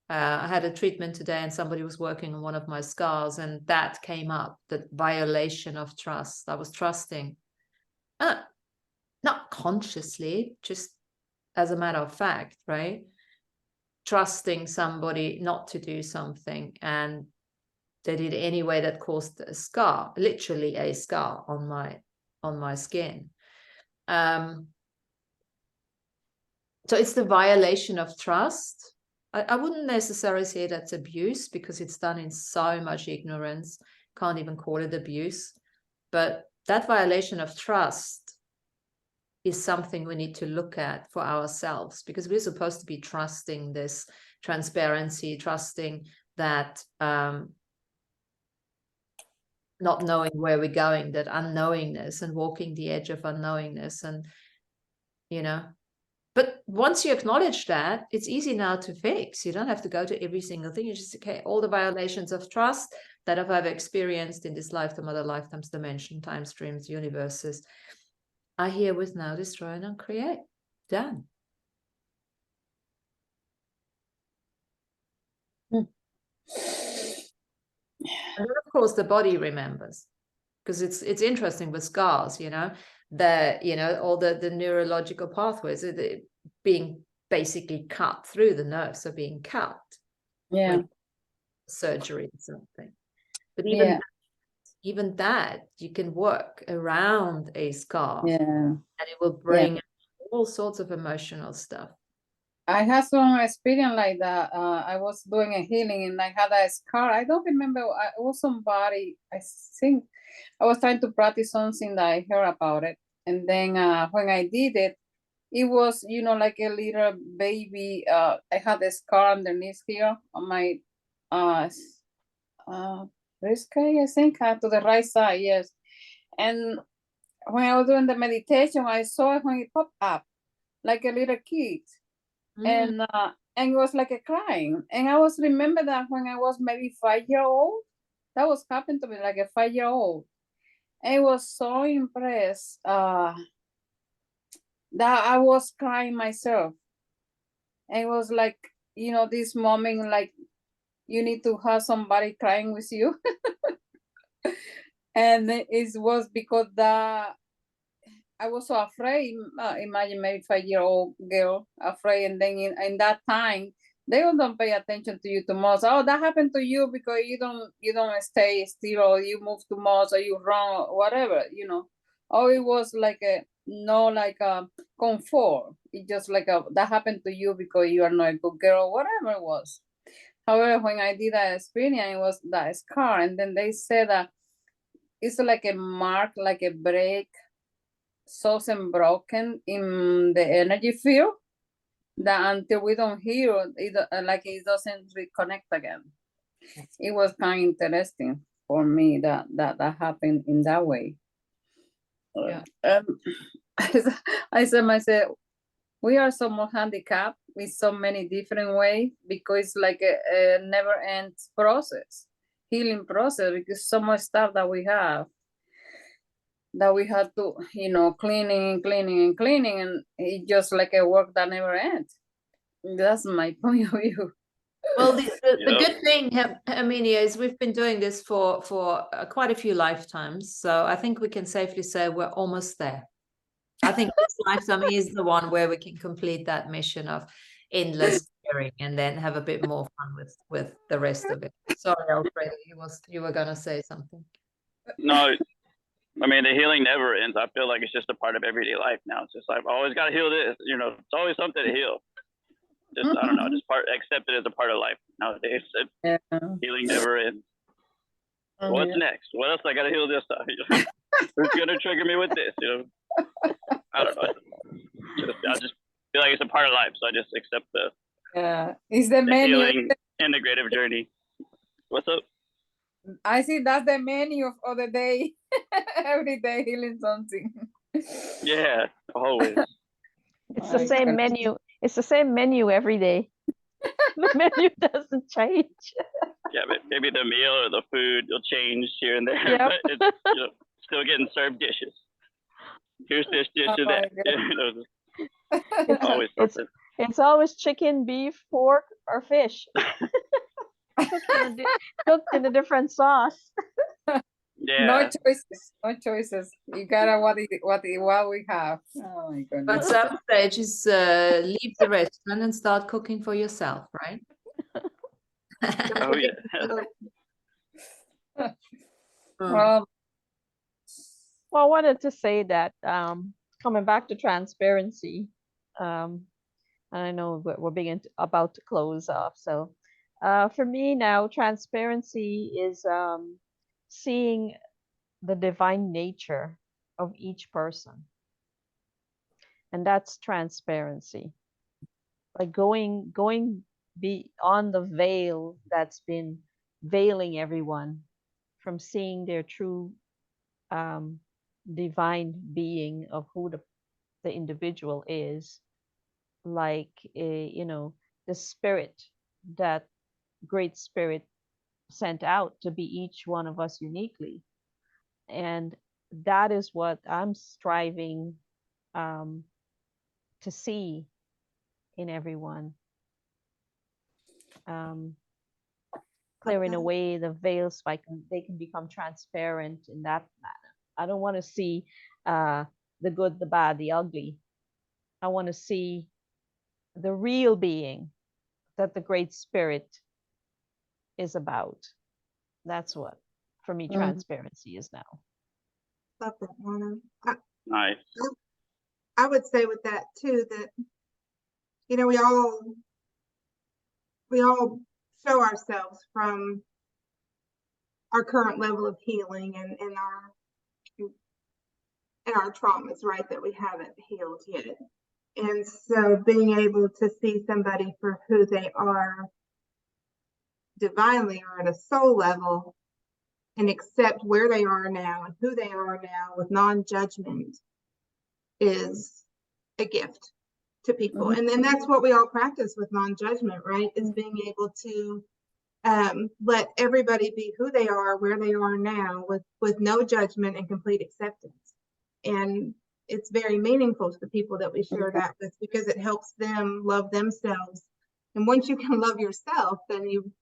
I had a treatment today and somebody was working on one of my scars, and that came up, the violation of trust. I was trusting, not consciously, just as a matter of fact, right? Trusting somebody not to do something, and they did anyway, that caused a scar, literally a scar on my skin. So it's the violation of trust. I wouldn't necessarily say that's abuse, because it's done in so much ignorance. Can't even call it abuse. But that violation of trust is something we need to look at for ourselves, because we're supposed to be trusting this transparency, trusting that not knowing where we're going, that unknowingness, and walking the edge of unknowingness. And, you know, but once you acknowledge that, it's easy now to fix. You don't have to go to every single thing. You just, okay, all the violations of trust that I've ever experienced in this lifetime, other lifetimes, dimension, time streams, universes, I herewith now destroy and uncreate. Done. Mm. And then, of course, the body remembers, because it's interesting with scars, you know, all the neurological pathways are being basically cut through, the nerves are being cut. Yeah. With surgery or something. But even that you can work around a scar, Yeah. and it will bring all sorts of emotional stuff. I had some experience like that. I was doing a healing and I had a scar. I don't remember. It was somebody, I think I was trying to practice something that I heard about it. And then when I did it, it was, you know, like a little baby. I had a scar underneath here on my wrist, I think, to the right side, yes. And when I was doing the meditation, I saw it when it popped up like a little kid. And it was like a crying. And I was remember that when I was maybe 5 years old, that was happened to me like a 5-year-old. And I was so impressed that I was crying myself. And it was like, you know, this moment, like you need to have somebody crying with you. And it was because that I was so afraid. Imagine maybe 5-year-old girl afraid, and then in that time they don't pay attention to you too much. Oh, that happened to you because you don't stay still, or you move too much, or you run, or whatever, you know. Oh, it was like a comfort. It just like that happened to you because you are not a good girl, whatever it was. However, when I did that experience, it was that scar, and then they said that it's like a mark, like a break, something broken in the energy field, that until we don't heal it, like it doesn't reconnect again. It was kind of interesting for me that happened in that way. Yeah. I said myself, we are so much handicapped with so many different ways, because it's like a never ends process, healing process, because so much stuff that we have to, you know, cleaning, and it's just like a work that never ends. That's my point of view. Well, the good thing, Amelia, is we've been doing this for quite a few lifetimes, so I think we can safely say we're almost there. I think this lifetime is the one where we can complete that mission of endless caring, and then have a bit more fun with the rest of it. Sorry, Alfredo, you were gonna say something. No, I mean, the healing never ends. I feel like it's just a part of everyday life now. It's just like, I always got to heal this, you know, it's always something to heal. Just, I don't know, just accept it as a part of life nowadays. Yeah. Healing never ends. What's next? What else I gotta heal this time? Who's gonna trigger me with this? I don't know. I just feel like it's a part of life, so I just accept the It's the menu. healing integrative journey. What's up? I see that's the menu of the day. Every day healing something. Yeah, always. It's the same menu. It's the same menu every day. The menu doesn't change. Yeah, but maybe the meal or the food will change here and there, Yep. but it's still getting served dishes. Here's this dish or that. Always something. It's always chicken, beef, pork, or fish. Cooked in a different sauce. Yeah. No choices. No choices. You gotta what we have. Oh my But goodness. some stage is leave the restaurant and start cooking for yourself, right? Oh yeah. Well, Well, I wanted to say that coming back to transparency, I know we're about to close off. So for me now, transparency is seeing the divine nature of each person. And that's transparency. Like going beyond the veil that's been veiling everyone from seeing their true divine being of who the individual is, like the spirit, that great spirit sent out to be each one of us uniquely. And that is what I'm striving to see in everyone, clearing away the veils so they can become transparent in that manner. I don't want to see the good, the bad, the ugly. I want to see the real being that the Great Spirit is about. That's what, for me, transparency is now. Love that, Mona. Nice. I would say with that too that we all show ourselves from our current level of healing and our traumas, right, that we haven't healed yet. And so being able to see somebody for who they are divinely or at a soul level and accept where they are now and who they are now with non-judgment is a gift to people. And then that's what we all practice with non-judgment, right? Is being able to let everybody be who they are, where they are now, with no judgment and complete acceptance. And it's very meaningful to the people that we share that with, because it helps them love themselves. And once you can love yourself, then you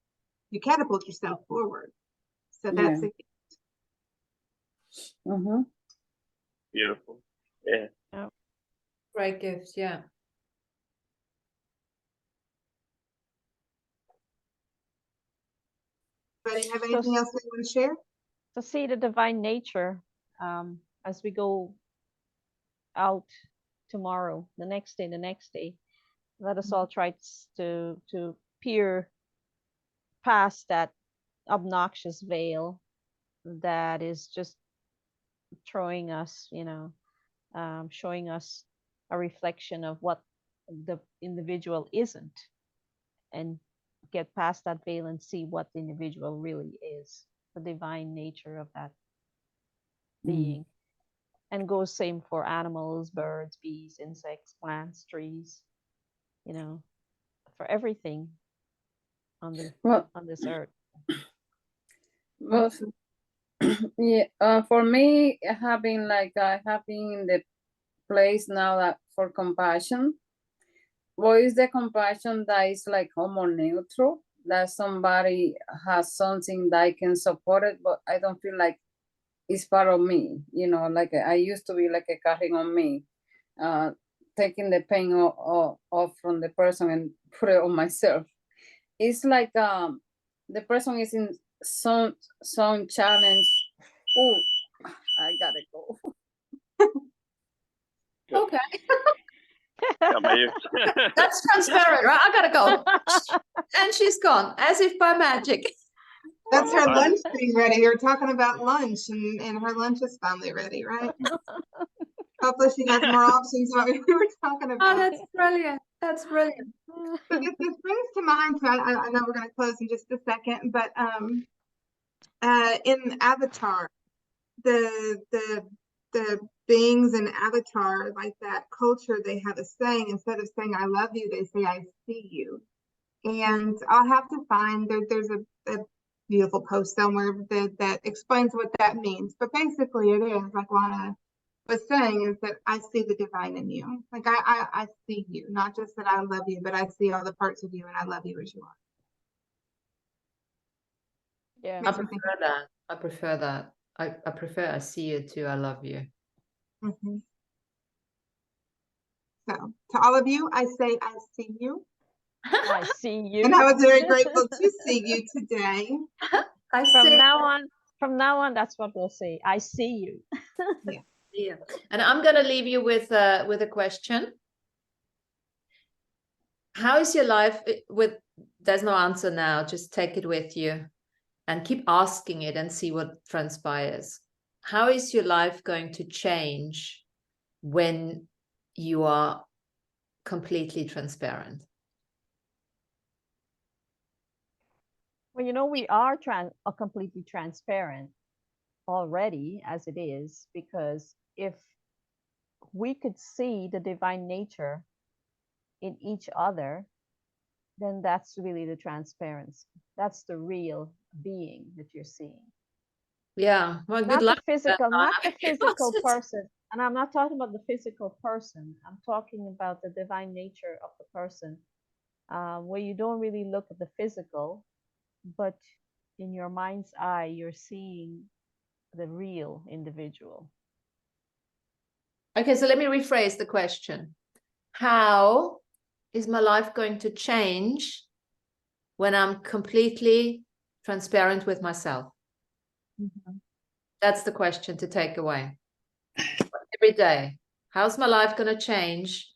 catapult yourself forward. So that's a gift. Beautiful. Yeah. Great gift, yeah. Anybody have anything else they want to share? To see the divine nature as we go out tomorrow, the next day, let us all try to peer past that obnoxious veil that is just showing us a reflection of what the individual isn't, and get past that veil and see what the individual really is, the divine nature of that being. And goes same for animals, birds, bees, insects, plants, trees, for everything on this earth. Well, yeah, for me, I have been in the place now that for compassion. What is the compassion that is like homo neutral, that somebody has something that I can support it, but I don't feel like it's part of me, like I used to be like a carrying on me, taking the pain off from the person and put it on myself. It's like the person is in some challenge. Oh, I gotta go. Okay. Got my ears. That's transparent, right? I gotta go. And she's gone, as if by magic. That's her Fine. lunch being ready. You're talking about lunch, and her lunch is finally ready, right? Hopefully she has more options than what we were talking Oh, about. that's brilliant. That's brilliant. So this brings to mind, so I know we're going to close in just a second, but in Avatar, the beings in Avatar, like that culture, they have a saying, instead of saying I love you, they say I see you. And I'll have to find, there's a beautiful post somewhere that explains what that means. But basically it is, like Lana was saying, is that I see the divine in you. Like I see you, not just that I love you, but I see all the parts of you and I love you as you are. Yeah. I prefer that. I prefer that. I prefer I see you too. I love you. Mm-hmm. So to all of you, I say I see you. I see you. And I was very grateful to see you today. I From see. now on, that's what we'll say. I see you. Yeah. And I'm going to leave you with a question. How is your life there's no answer now, just take it with you and keep asking it and see what transpires. How is your life going to change when you are completely transparent? Well, we are completely transparent already as it is, because if we could see the divine nature in each other, then that's really the transparency. That's the real being that you're seeing. Yeah, well, good Not luck. the physical, not the physical Because person. And I'm not talking about the physical person. I'm talking about the divine nature of the person, where you don't really look at the physical, but in your mind's eye, you're seeing the real individual. Okay, so let me rephrase the question. How is my life going to change when I'm completely transparent with myself? Mm-hmm. That's the question to take away. Every day, how's my life going to change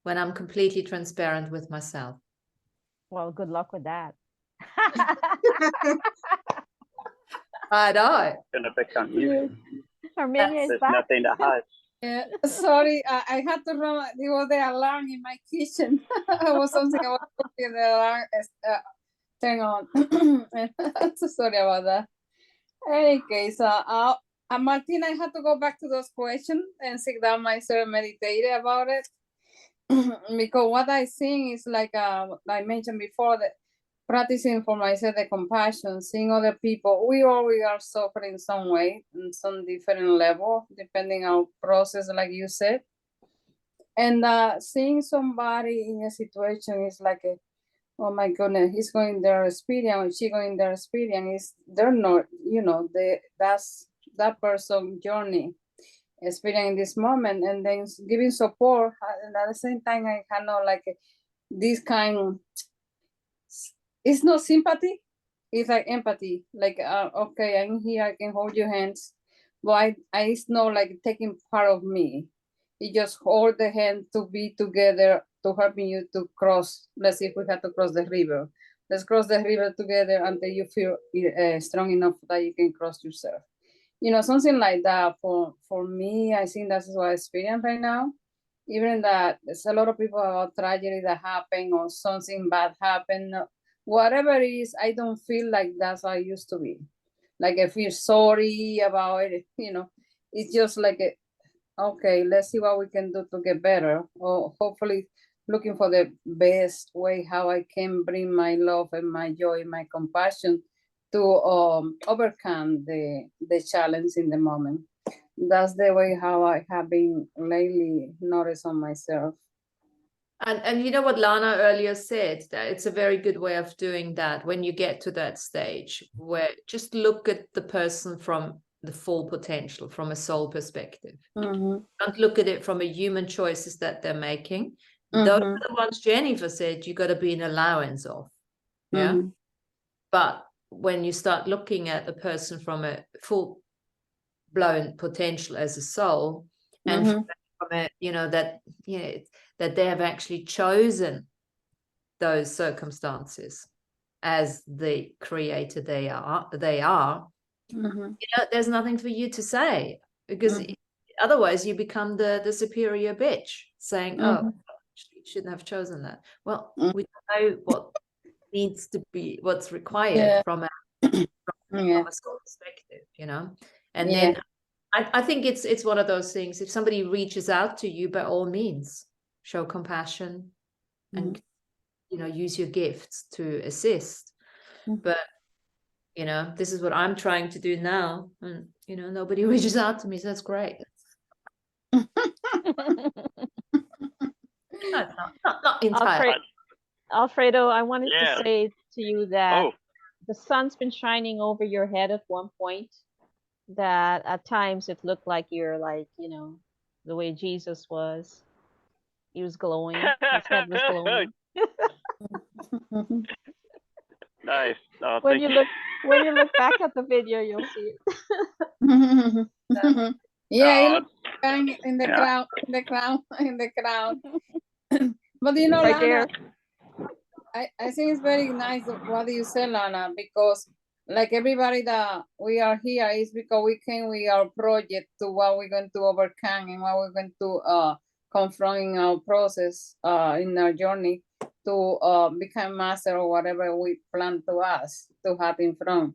when I'm completely transparent with myself? Well, good luck with that. I know. Gonna become you. Armenia is There's back. nothing to hide. Sorry, I had to run. There was the alarm in my kitchen. It was something I was cooking. The alarm turn on. I'm so sorry about that. Any case, Martin, I had to go back to those questions and sit down myself and meditate about it. Because what I think is like I mentioned before, that practicing for myself the compassion, seeing other people, we are suffering some way in some different level, depending on process, like you said. And seeing somebody in a situation is like oh my goodness, he's going their experience, she going their experience, they're not, that's that person journey experience in this moment, and then giving support. And at the same time, I cannot like this kind, it's not sympathy, it's like empathy, like okay, I'm here, I can hold your hands, but it's not like taking part of me. It just hold the hand to be together, to helping you to cross. Let's see if we have to cross the river. Let's cross the river together until you feel strong enough that you can cross yourself. Something like that. For me, I think that's what I experience right now. Even that there's a lot of people about tragedy that happen or something bad happen, whatever it is, I don't feel like that's how I used to be. Like I feel sorry about it, it's just like okay, let's see what we can do to get better, or hopefully looking for the best way how I can bring my love and my joy, my compassion to overcome the challenge in the moment. That's the way how I have been lately noticed on myself. And you know what Lana earlier said, that it's a very good way of doing that when you get to that stage where just look at the person from the full potential, from a soul perspective. Mm-hmm. Don't look at it from a human choices that they're making. Mm-hmm. Those are the ones Jennifer said you got to be an allowance of. Yeah. Mm-hmm. But when you start looking at a person from a full blown potential as a soul, and Mm-hmm. from a, that they have actually chosen those circumstances, as the creator they are, Mhm. there's nothing for you to say, because otherwise you become the superior bitch saying, oh, you shouldn't have chosen that. Well, we know what needs to be, what's required from a soul perspective, and then I think it's one of those things. If somebody reaches out to you, by all means, show compassion and use your gifts to assist. But this is what I'm trying to do now, and nobody reaches out to me, so that's great. Not entirely. Alfredo, I wanted Yeah. to say to you that Oh, the sun's been shining over your head at one point, that at times it looked like you're like, the way Jesus was. He was glowing. His head was glowing. nice. Oh, When thank you you. look back at the video, you'll see it. Yeah, you Oh, look kind in the yeah. crowd, in the crowd. But you know, Right Lana, there. I think it's very nice what you said, Lana, because like everybody that we are here is because we came with our project to what we're going to overcome and what we're going to confront in our process, in our journey to become master or whatever we plan to us to have in front.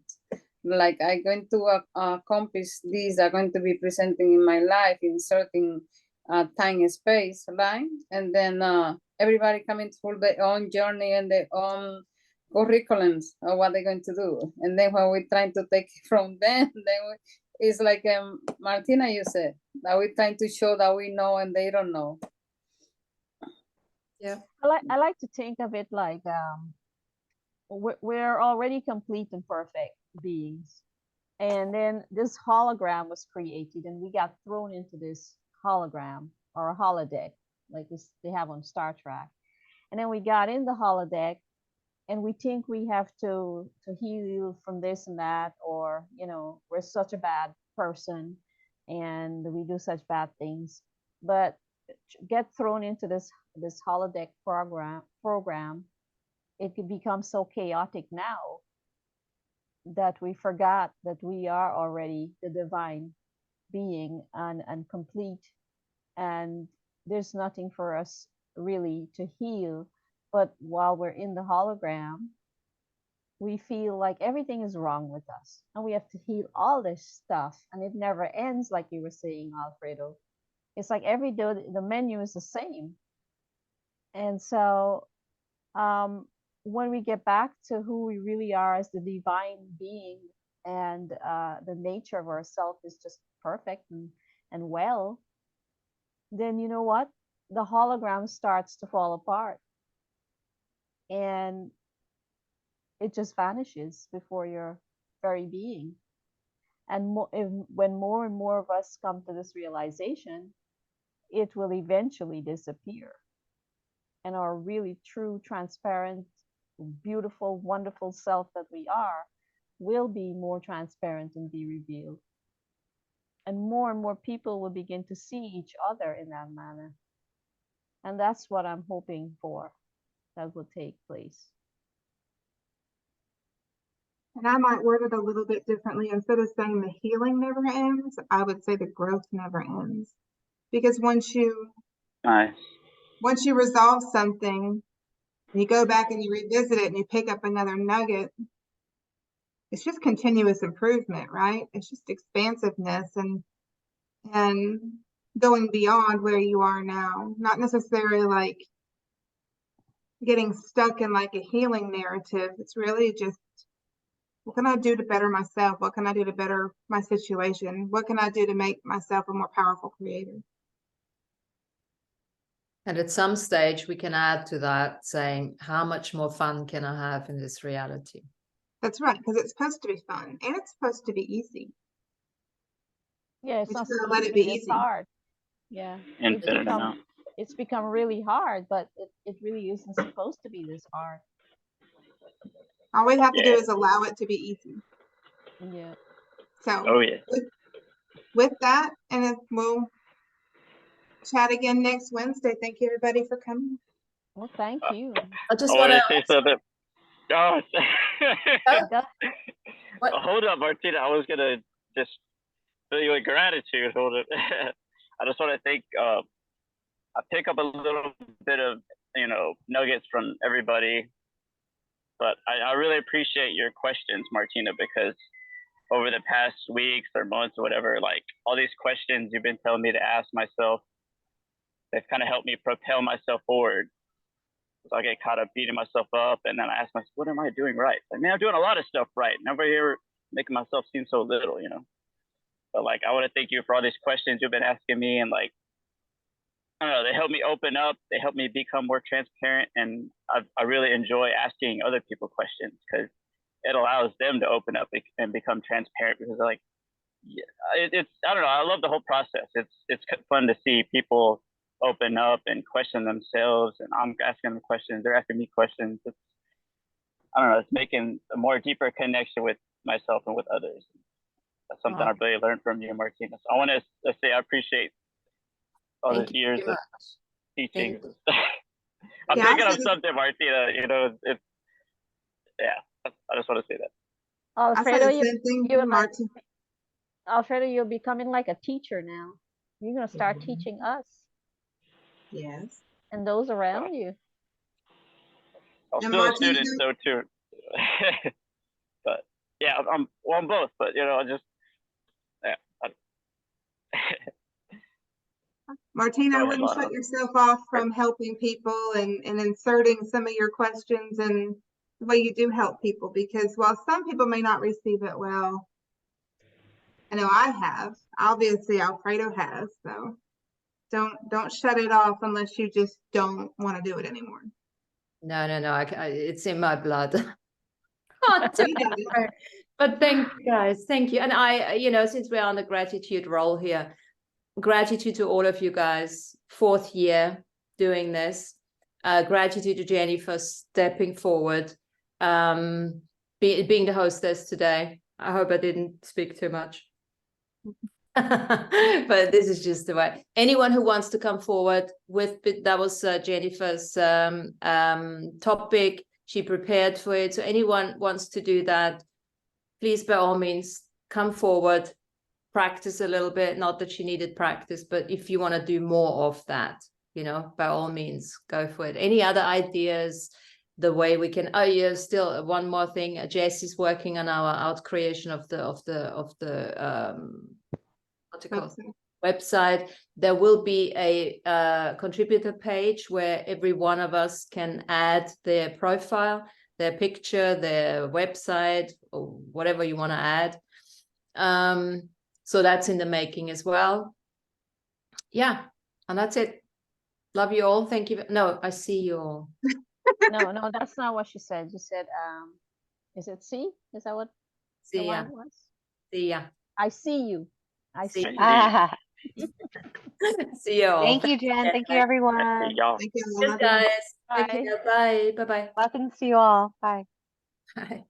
Like I'm going to accomplish these are going to be presenting in my life in certain time and space, right? And then everybody coming through their own journey and their own curriculums of what they're going to do. And then when we're trying to take it from them, it's like Martina, you said, that we're trying to show that we know and they don't know. Yeah. I like to think of it like we're already complete and perfect beings. And then this hologram was created, and we got thrown into this hologram or a holodeck, like they have on Star Trek. And then we got in the holodeck, and we think we have to heal from this and that, or we're such a bad person, and we do such bad things. But get thrown into this holodeck program, it could become so chaotic now that we forgot that we are already the divine being and complete, and there's nothing for us really to heal. But while we're in the hologram, we feel like everything is wrong with us and we have to heal all this stuff, and it never ends, like you were saying, Alfredo. It's like every day the menu is the same. And so when we get back to who we really are as the divine being, and the nature of ourself is just perfect and well, then you know what? The hologram starts to fall apart, and it just vanishes before your very being. And when more and more of us come to this realization, it will eventually disappear, and our really true, transparent, beautiful, wonderful self that we are will be more transparent and be revealed. And more people will begin to see each other in that manner. And that's what I'm hoping for, that will take place. And I might word it a little bit differently. Instead of saying the healing never ends, I would say the growth never ends. Because once you resolve something, you go back and you revisit it and you pick up another nugget, it's just continuous improvement, right? It's just expansiveness and going beyond where you are now, not necessarily like getting stuck in like a healing narrative. It's really just, what can I do to better myself? What can I do to better my situation? What can I do to make myself a more powerful creator? And at some stage, we can add to that saying, how much more fun can I have in this reality? That's right, because it's supposed to be fun and it's supposed to be easy. Yeah, it's not Let supposed it to be be this easy. hard. Yeah, Infinite amount. it's become really hard, but it really isn't supposed to be this hard. All we have to do is allow it to be easy. Yeah. So Oh yeah. with that, and we'll chat again next Wednesday. Thank you everybody for coming. Well, thank you. I just I want want to to say something. Oh, Go. What? hold up, Martina. I was gonna just fill you with gratitude. Hold it. I just want to thank. I pick up a little bit of nuggets from everybody, but I really appreciate your questions, Martina, because over the past weeks or months or whatever, like all these questions you've been telling me to ask myself, they've kind of helped me propel myself forward. So I get caught up beating myself up, and then I ask myself, what am I doing right? Like, man, I'm doing a lot of stuff right. Never here making myself seem so little, But like, I want to thank you for all these questions you've been asking me, and like, I don't know, they help me open up. They help me become more transparent, and I really enjoy asking other people questions because it allows them to open up and become transparent. Because like, it's I don't know, I love the whole process. It's fun to see people open up and question themselves, and I'm asking them questions, they're asking me questions. I don't know, it's making a more deeper connection with myself and with others. That's something I've really learned from you, Martina. So I want to say I appreciate all these years of teaching. I'm thinking of something, Martina, it's I just want to say that. Alfredo, Alfredo, you're becoming like a teacher now. You're going to start teaching us. Yes. And those around you. I'm still a student, though, too. But yeah, I'm both, but Martina, I wouldn't shut yourself off from helping people and inserting some of your questions and the way you do help people, because while some people may not receive it well, I know I have. Obviously, Alfredo has. So don't shut it off unless you just don't want to do it anymore. No. It's in my blood. But thank you, guys. Thank you. And I, since we're on the gratitude roll here, gratitude to all of you guys. 4th year doing this. Gratitude to Jenny for stepping forward, being the hostess today. I hope I didn't speak too much. But this is just the way. Anyone who wants to come forward that was Jennifer's topic. She prepared for it. So anyone wants to do that, please, by all means, come forward, practice a little bit. Not that she needed practice, but if you want to do more of that, by all means, go for it. Any other ideas? The way we can, still one more thing. Jess is working on our out creation of the what's it called? Website. There will be a contributor page where every one of us can add their profile, their picture, their website, or whatever you want to add. So that's in the making as well. Yeah, and that's it. Love you all. Thank you. No, I see you all. No, that's not what she said. You said, is it see? Is that what see ya? Was? See ya. I see you. I see you. See you all. Thank you, Jen. Thank you, everyone. Thank you, Yes, guys. Bye. Thank you. Bye. Bye. Welcome to see you all. Bye. Bye.